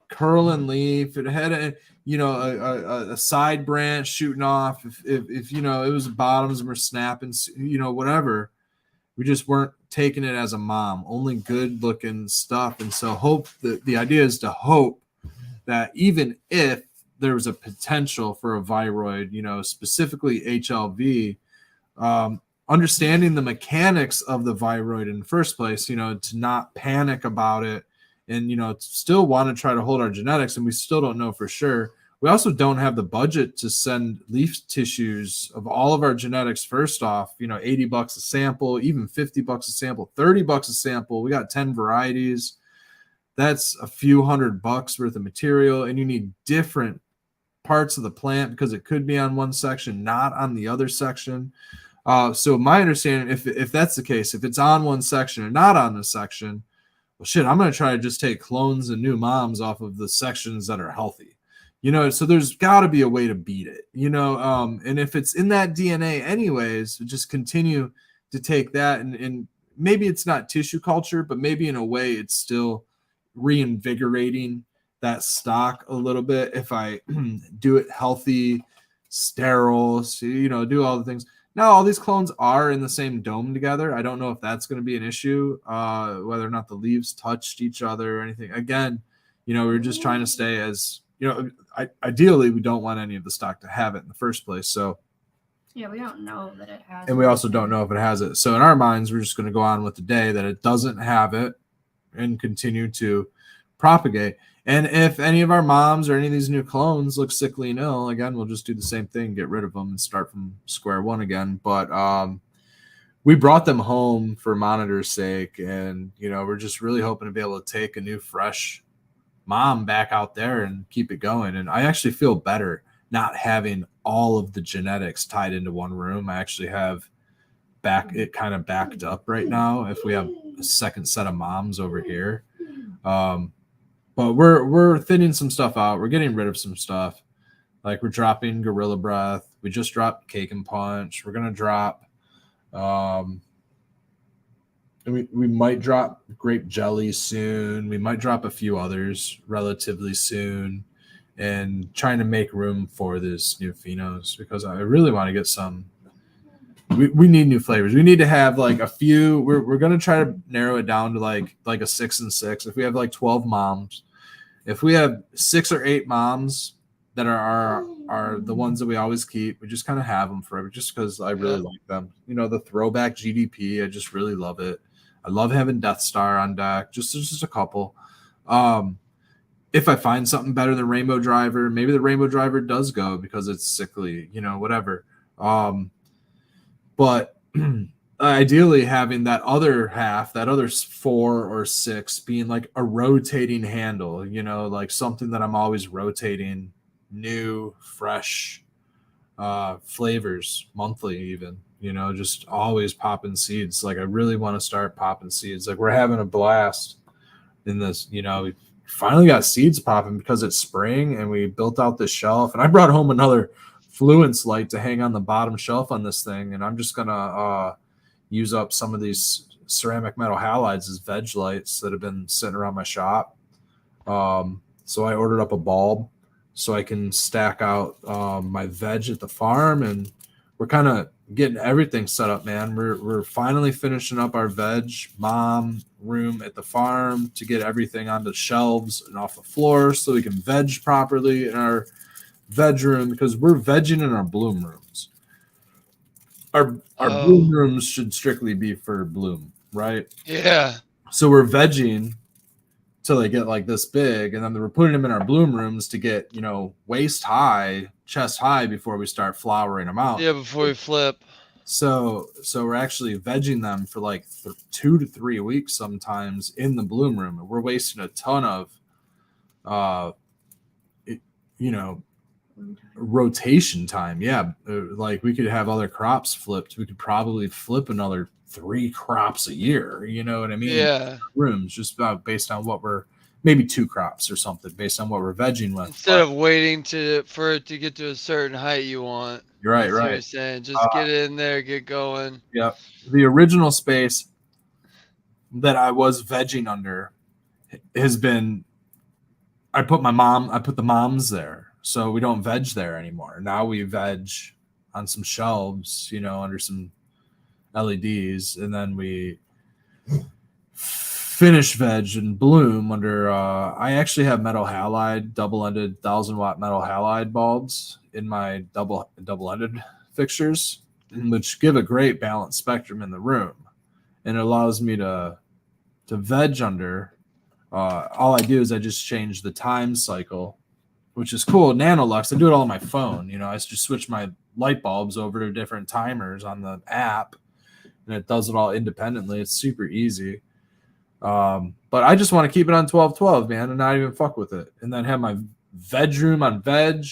curl and leaf, it had a side branch shooting off, if it was bottoms and we're snapping, whatever. We just weren't taking it as a mom, only good looking stuff. And so the idea is to hope that even if there was a potential for a viroid, specifically HLV, understanding the mechanics of the viroid in the first place, to not panic about it and, still want to try to hold our genetics. And we still don't know for sure. We also don't have the budget to send leaf tissues of all of our genetics first off, $80 a sample, even $50 a sample, $30 a sample. We got 10 varieties. That's a few $100 worth of material, and you need different parts of the plant because it could be on one section, not on the other section. So my understanding, if that's the case, if it's on one section or not on the section, well, shit, I'm going to try to just take clones and new moms off of the sections that are healthy. So there's got to be a way to beat it, and if it's in that DNA anyways, just continue to take that and maybe it's not tissue culture, but maybe in a way it's still reinvigorating that stock a little bit. If I do it healthy, sterile, do all the things. Now, all these clones are in the same dome together. I don't know if that's going to be an issue, whether or not the leaves touched each other or anything. Again, we're just trying to stay as, ideally, we don't want any of the stock to have it in the first place. So, yeah, we don't know that it has. And we also don't know if it has it. So in our minds, we're just going to go on with the day that it doesn't have it and continue to propagate. And if any of our moms or any of these new clones look sickly and ill, again, we'll just do the same thing, get rid of them and start from square one again. But we brought them home for monitor's sake. And, we're just really hoping to be able to take a new, fresh mom back out there and keep it going. And I actually feel better not having all of the genetics tied into one room. I actually have it kind of backed up right now if we have a second set of moms over here. But we're thinning some stuff out. We're getting rid of some stuff. Like we're dropping Gorilla Breath. We just dropped Cake and Punch. We're gonna drop and we might drop Grape Jelly soon. We might drop a few others relatively soon, and trying to make room for this new phenos because I really want to get some we need new flavors. We need to have like a few. We're gonna try to narrow it down to like a 6 and 6. If we have like 12 moms, if we have 6 or 8 moms that are the ones that we always keep, we just kind of have them forever, just because I really like them. You know, the throwback GDP, I just really love it. I love having Death Star on deck. Just a couple. If I find something better than Rainbow Driver, maybe the Rainbow Driver does go because it's sickly, you know, whatever. But ideally having that other half, that other 4 or 6 being like a rotating handle, you know, like something that I'm always rotating new, fresh flavors monthly even, you know, just always popping seeds. Like I really want to start popping seeds. Like we're having a blast in this, you know, we finally got seeds popping because it's spring and we built out this shelf, and I brought home another Fluence light to hang on the bottom shelf on this thing, and I'm just gonna use up some of these ceramic metal halides as veg lights that have been sitting around my shop. So I ordered up a bulb so I can stack out my veg at the farm, and we're kind of getting everything set up, man. We're finally finishing up our veg mom room at the farm to get everything onto the shelves and off the floor so we can veg properly in our veg room, because we're vegging in our bloom rooms. Our bloom rooms should strictly be for bloom, right? Yeah. So we're vegging till they get like this big, and then we're putting them in our bloom rooms to get, you know, waist high, chest high before we start flowering them out. Yeah, before we flip. So we're actually vegging them for like 2 to 3 weeks sometimes in the bloom room. We're wasting a ton of, you know, rotation time. Yeah, like we could have other crops flipped. We could probably flip another 3 crops a year. You know what I mean? Yeah. Rooms just about based on what we're, maybe 2 crops or something based on what we're vegging with. Instead of waiting for it to get to a certain height you want. You're right, That's what right. you're saying. Just get it in there, get going. Yeah. The original space that I was vegging under has been, I put the moms there, so we don't veg there anymore. Now we veg on some shelves, you know, under some LEDs, and then we finish veg and bloom under I actually have metal halide, double-ended 1,000-watt metal halide bulbs in my double-ended fixtures, which give a great balanced spectrum in the room, and it allows me to veg under. All I do is I just change the time cycle, which is cool. Nanolux, I do it all on my phone. You know, I just switch my light bulbs over to different timers on the app, and it does it all independently. It's super easy. But I just want to keep it on 12-12, man, and not even fuck with it. And then have my veg room on veg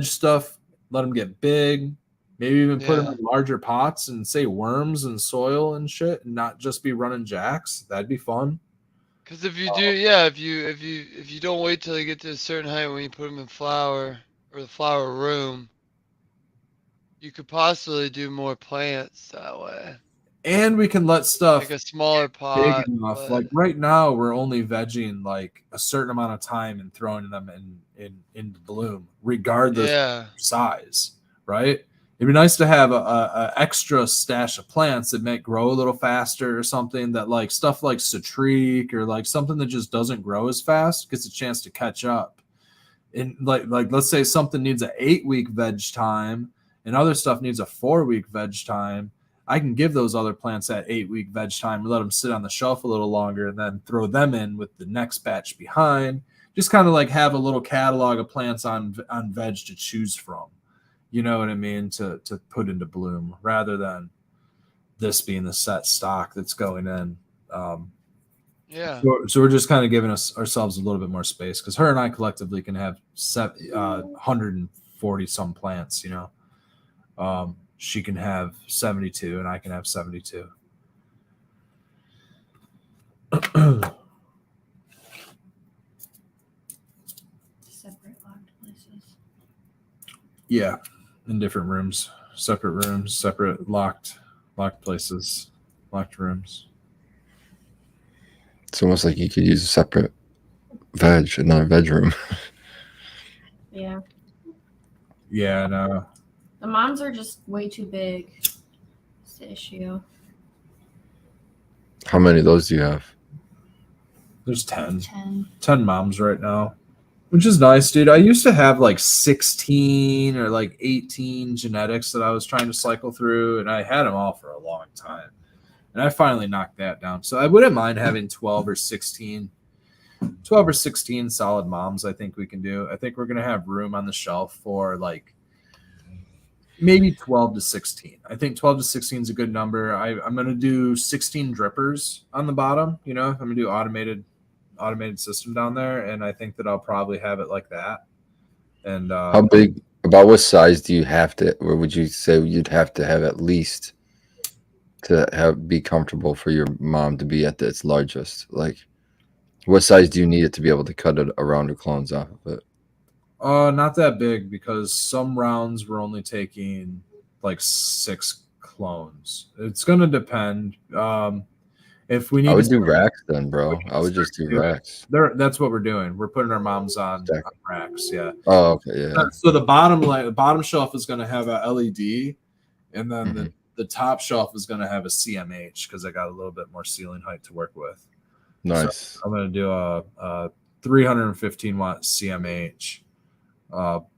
stuff, let them get big, maybe even put them in larger pots and say worms and soil and shit, and not just be running jacks. That'd be fun. Because if you do, if you don't wait till you get to a certain height when you put them in flower or the flower room, you could possibly do more plants that way. And we can let stuff like a smaller pot. Big enough. Like right now, we're only vegging like a certain amount of time and throwing them in bloom, regardless of size. Right? It'd be nice to have a extra stash of plants that might grow a little faster or something, that like stuff like citrique or like something that just doesn't grow as fast gets a chance to catch up. And like let's say something needs an 8-week veg time and other stuff needs a 4-week veg time. I can give those other plants that 8-week veg time and let them sit on the shelf a little longer, and then throw them in with the next batch behind. Just kind of like have a little catalog of plants on veg to choose from. You know what I mean? To put into bloom, rather than this being the set stock that's going in. So we're just kind of giving ourselves a little bit more space, because her and I collectively can have 140 some plants. You know, she can have 72 and I can have 72. Separate locked places. Yeah. In different rooms, separate locked places, locked rooms. It's almost like you could use a separate another veg room. Yeah. Yeah, no. The moms are just way too big. That's the issue. How many of those do you have? There's 10. 10 moms right now, which is nice, dude. I used to have like 16 or like 18 genetics that I was trying to cycle through, and I had them all for a long time. And I finally knocked that down. So I wouldn't mind having 12 or 16 solid moms. I think we can do. I think we're going to have room on the shelf for like maybe 12 to 16. I think 12 to 16 is a good number. I'm going to do 16 drippers on the bottom. You know, I'm going to do automated system down there, and I think that I'll probably have it like that. And how big? About what size do you have to, or would you say you'd have to have at least to be comfortable for your mom to be at its largest? Like, what size do you need it to be able to cut it around or clones off of it? Not that big, because some rounds we're only taking like 6 clones. It's gonna depend. If we need, I would do racks then, bro. I would just do racks. That's what we're doing. We're putting our moms on racks. Yeah. Oh, okay, yeah. So the bottom shelf is gonna have a LED, and then the top shelf is gonna have a CMH, because I got a little bit more ceiling height to work with. Nice. So I'm gonna do a 315 watt CMH up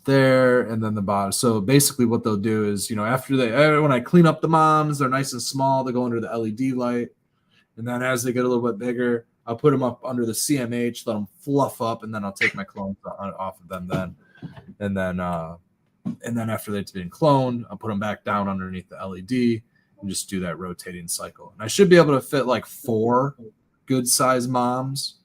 there, and then the bottom. So basically what they'll do is, you know, when I clean up the moms, they're nice and small, they go under the LED light, and then as they get a little bit bigger, I'll put them up under the CMH, let them fluff up, and then I'll take my clones off of them then. And then after they've been cloned, I'll put them back down underneath the LED and just do that rotating cycle. And I should be able to fit like 4 good size moms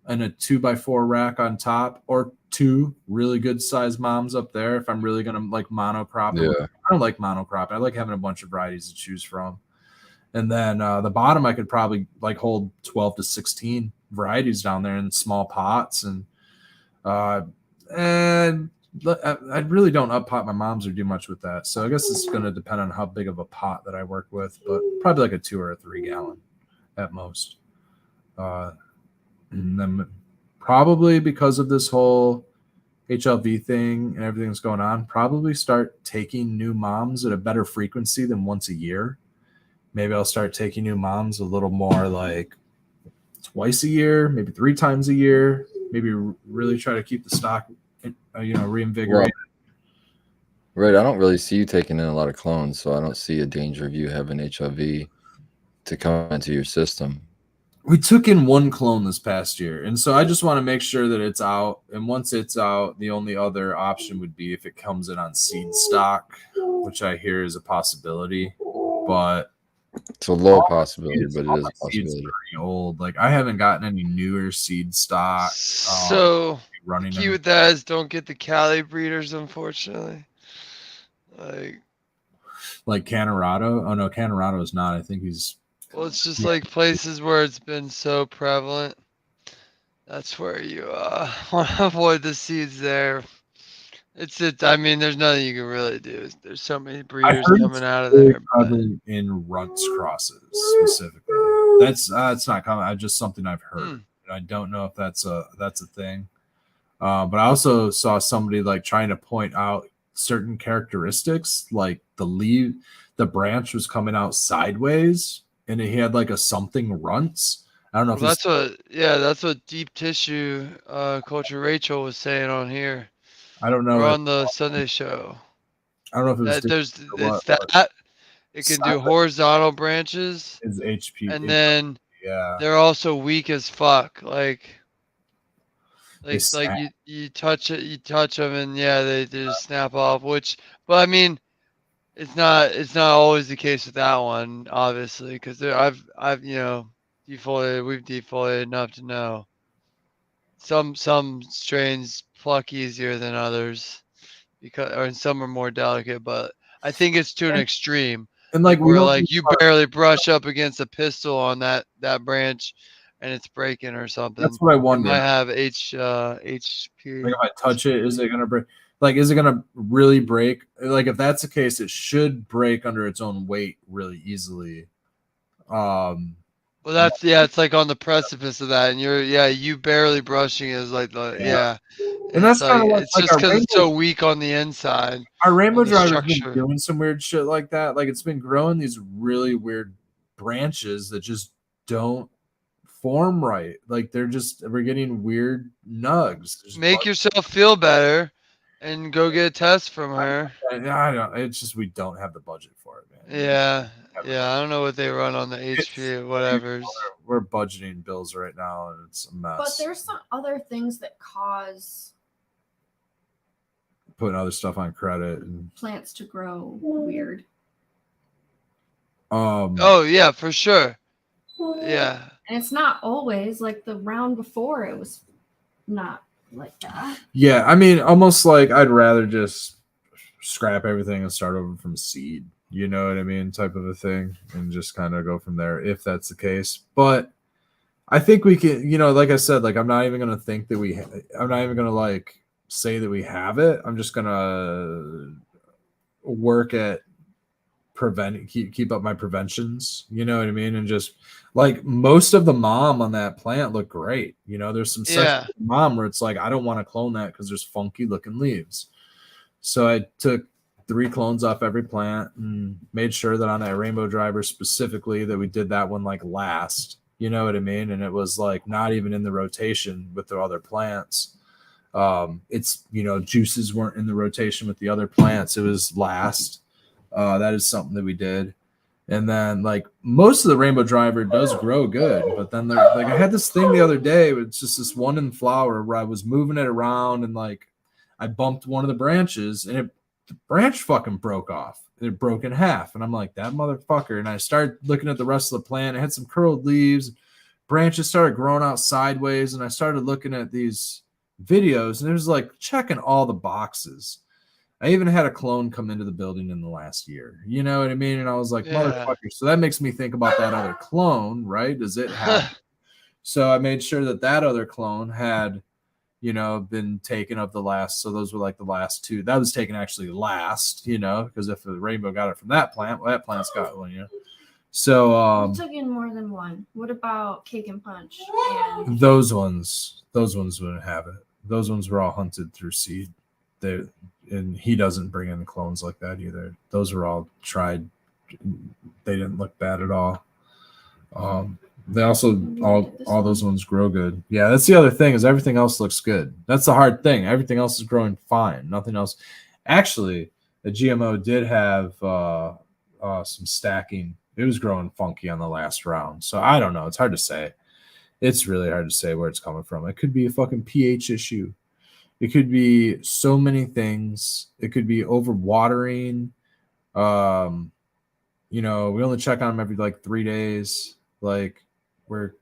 and a 2x4 rack on top, or 2 really good size moms up there if I'm really gonna like monocrop. Yeah. I don't like monocrop. I like having a bunch of varieties to choose from. And then the bottom, I could probably like hold 12 to 16 varieties down there in small pots. And I really don't up pot my moms or do much with that. So I guess it's going to depend on how big of a pot that I work with, but probably like a 2 or a 3 gallon at most. And then probably because of this whole HLV thing and everything that's going on, probably start taking new moms at a better frequency than once a year. Maybe I'll start taking new moms a little more like twice a year, maybe 3 times a year. Maybe really try to keep the stock, reinvigorated. Well, right. I don't really see you taking in a lot of clones, so I don't see a danger of you having HLV to come into your system. We took in 1 clone this past year, and so I just want to make sure that it's out. And once it's out, the only other option would be if it comes in on seed stock, which I hear is a possibility. But it's a low possibility, but it is a possibility. Pretty old. Like, I haven't gotten any newer seed stock. So running key with that is don't get the Cali breeders, unfortunately. Like Canorado. Oh no, Canorado is not. I think he's. Well, it's just like places where it's been so prevalent. That's where you want to avoid the seeds there. I mean, there's nothing you can really do. There's so many breeders coming out of there. In runts crosses specifically. That's not common. Just something I've heard. I don't know if that's a thing. But I also saw somebody like trying to point out certain characteristics, like the branch was coming out sideways, and he had like a something runts. I don't know if that's what Deep Tissue Culture Rachel was saying on here. I don't know. Or on the Sunday show. I don't know if it can do horizontal branches. Is HP, and then they're also weak as fuck. Like you touch them, and they just snap off. But I mean, it's not always the case with that one, obviously, because I've defoliated. We've defoliated enough to know some strains pluck easier than others, and some are more delicate. But I think it's to an extreme, and like where you barely brush up against a pistil on that branch, and it's breaking or something. That's what I wonder. It might have HP. Like if I touch it, is it gonna break? Like, is it gonna really break? Like, if that's the case, it should break under its own weight really easily. Well, that's it's like on the precipice of that, and you barely brushing is like the And that's kind of what it's just because it's so weak on the inside. Our rainbow the driver's been structure. doing some weird shit like that. Like it's been growing these really weird branches that just don't form right. Like we're getting weird nugs. Make yourself feel better and go get a test from her. I don't. It's just we don't have the budget for it, man. Yeah. I don't know what they run on the HP or whatever's. We're budgeting bills right now, and it's a mess. But there's some other things that cause putting other stuff on credit and plants to grow weird. Oh yeah, for sure. Yeah. And it's not always like the round before it was not like that. Yeah, I mean, almost like I'd rather just scrap everything and start over from seed. You know what I mean? Type of a thing, and just kind of go from there if that's the case. But I think we can, like I said, like I'm not even gonna think that I'm not even gonna like say that we have it. I'm just gonna work at keep up my preventions. You know what I mean? And just like most of the mom on that plant look great. There's some sections of mom where it's like I don't want to clone that because there's funky looking leaves. So I took 3 clones off every plant and made sure that on that rainbow driver specifically that we did that one like last. You know what I mean? And it was like not even in the rotation with the other plants. It's juices weren't in the rotation with the other plants. It was last. That is something that we did. And then like most of the rainbow driver does grow good, but then like I had this thing the other day, it's just this one in flower where I was moving it around and like I bumped one of the branches and the branch fucking broke off. It broke in half. And I'm like, that motherfucker. And I started looking at the rest of the plant. It had some curled leaves. Branches started growing out sideways. And I started looking at these videos and it was like checking all the boxes. I even had a clone come into the building in the last year. You know what I mean? And I was like, motherfucker. So that makes me think about that other clone, right? Does it have? So I made sure that other clone had been taken of the last. So those were like the last 2. That was taken actually last, because if the rainbow got it from that plant, well, that plant's got one, So you took in more than one. What about Cake and Punch? And those ones wouldn't have it. Those ones were all hunted through seed. And he doesn't bring in clones like that either. Those were all tried. They didn't look bad at all. They also all those ones grow good. Yeah, that's the other thing is everything else looks good. That's the hard thing. Everything else is growing fine. Nothing else. Actually, the GMO did have some stacking. It was growing funky on the last round. So I don't know. It's hard to say. It's really hard to say where it's coming from. It could be a fucking pH issue. It could be so many things. It could be overwatering. We only check on them every like 3 days. Like we're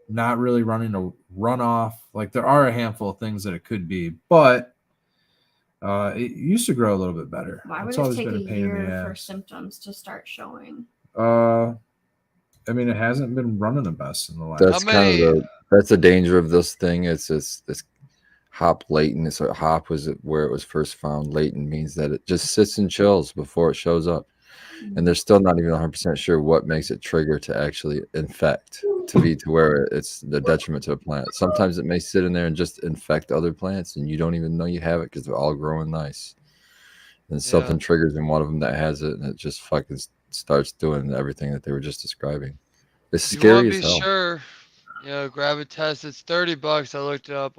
not really running a runoff. Like there are a handful of things that it could be, but it used to grow a little bit better. Why would it take a year for symptoms to start showing? I mean, it hasn't been running the best in the last. That's the danger of this thing. It's hop latent. So hop was where it was first found. Latent means that it just sits and chills before it shows up. And they're still not even 100% sure what makes it trigger to actually infect, to where it's the detriment to a plant. Sometimes it may sit in there and just infect other plants, and you don't even know you have it because they're all growing nice. And something triggers in one of them that has it, and it just fucking starts doing everything that they were just describing. It's scary as hell. Be sure, grab a test. It's $30. I looked it up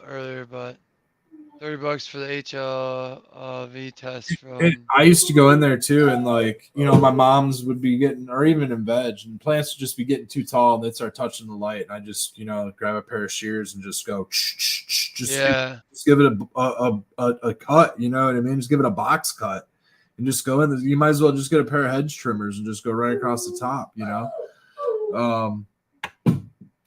earlier, but $30 for the HLV test. I used to go in there too, and like my moms would be getting, or even in veg, and plants would just be getting too tall, and they'd start touching the light. And I just grab a pair of shears and just go, just give it a cut. You know what I mean? Just give it a box cut, and just go in. You might as well just get a pair of hedge trimmers and just go right across the top.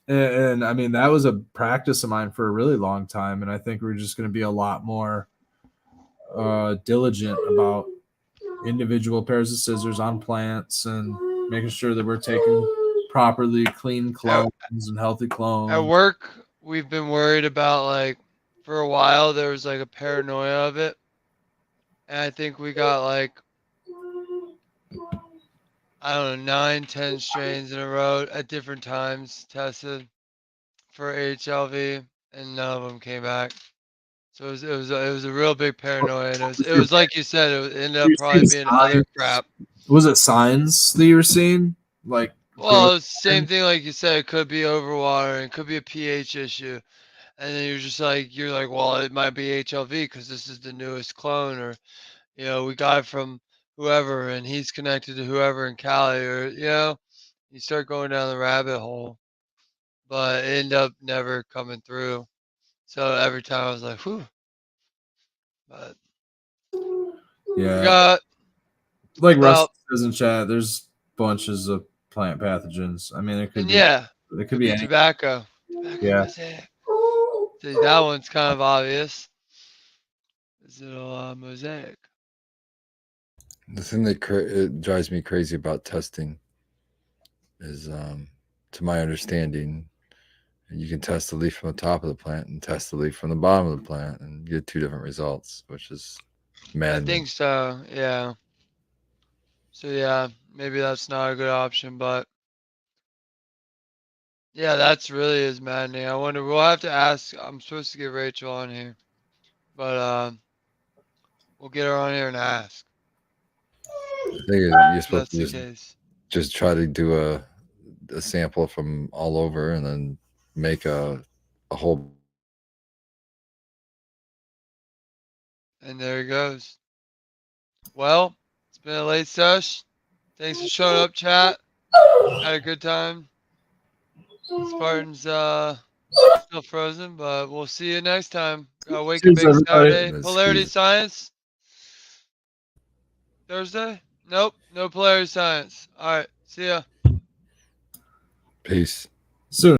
And I mean, that was a practice of mine for a really long time. And I think we're just going to be a lot more diligent about individual pairs of scissors on plants and making sure that we're taking properly clean clones and healthy clones. At work, we've been worried about, like, for a while, there was like a paranoia of it. And I think we got like, I don't know, 9, 10 strains in a row at different times tested for HLV, and none of them came back. So it was a real big paranoia, and it was like you said, it ended up probably being other crap. Was it signs that you were seeing? Like, Well, it's the same thing like you said. It could be overwatering, it could be a pH issue, and then you're like, well, it might be HLV because this is the newest clone, or we got it from whoever, and he's connected to whoever in Cali, or you start going down the rabbit hole, but it ended up never coming through. So every time I was like, whew. But yeah, we got like Russ about, says in chat, there's bunches of plant pathogens. I mean, it could and be, it could be any. tobacco. Yeah. Mosaic. See, that one's kind of obvious. This little mosaic. The thing that it drives me crazy about testing is, to my understanding, you can test the leaf from the top of the plant and test the leaf from the bottom of the plant and get 2 different results, which is maddening. I think so, yeah. So yeah, maybe that's not a good option, but yeah, that's really is maddening. I wonder, we'll have to ask. I'm supposed to get Rachel on here, but we'll get her on here and ask. I think you're supposed That's to the just try to do a sample from all over and then make a whole. And there he goes. Well, it's been a late sesh. Thanks for showing up, chat. Had a good time. Spartan's still frozen, but we'll see you next time. Wake and Cheers, Bake everybody. Saturday. Polarity Science. Thursday? Nope, no Polarity Science. All right, see ya. Peace. Soon.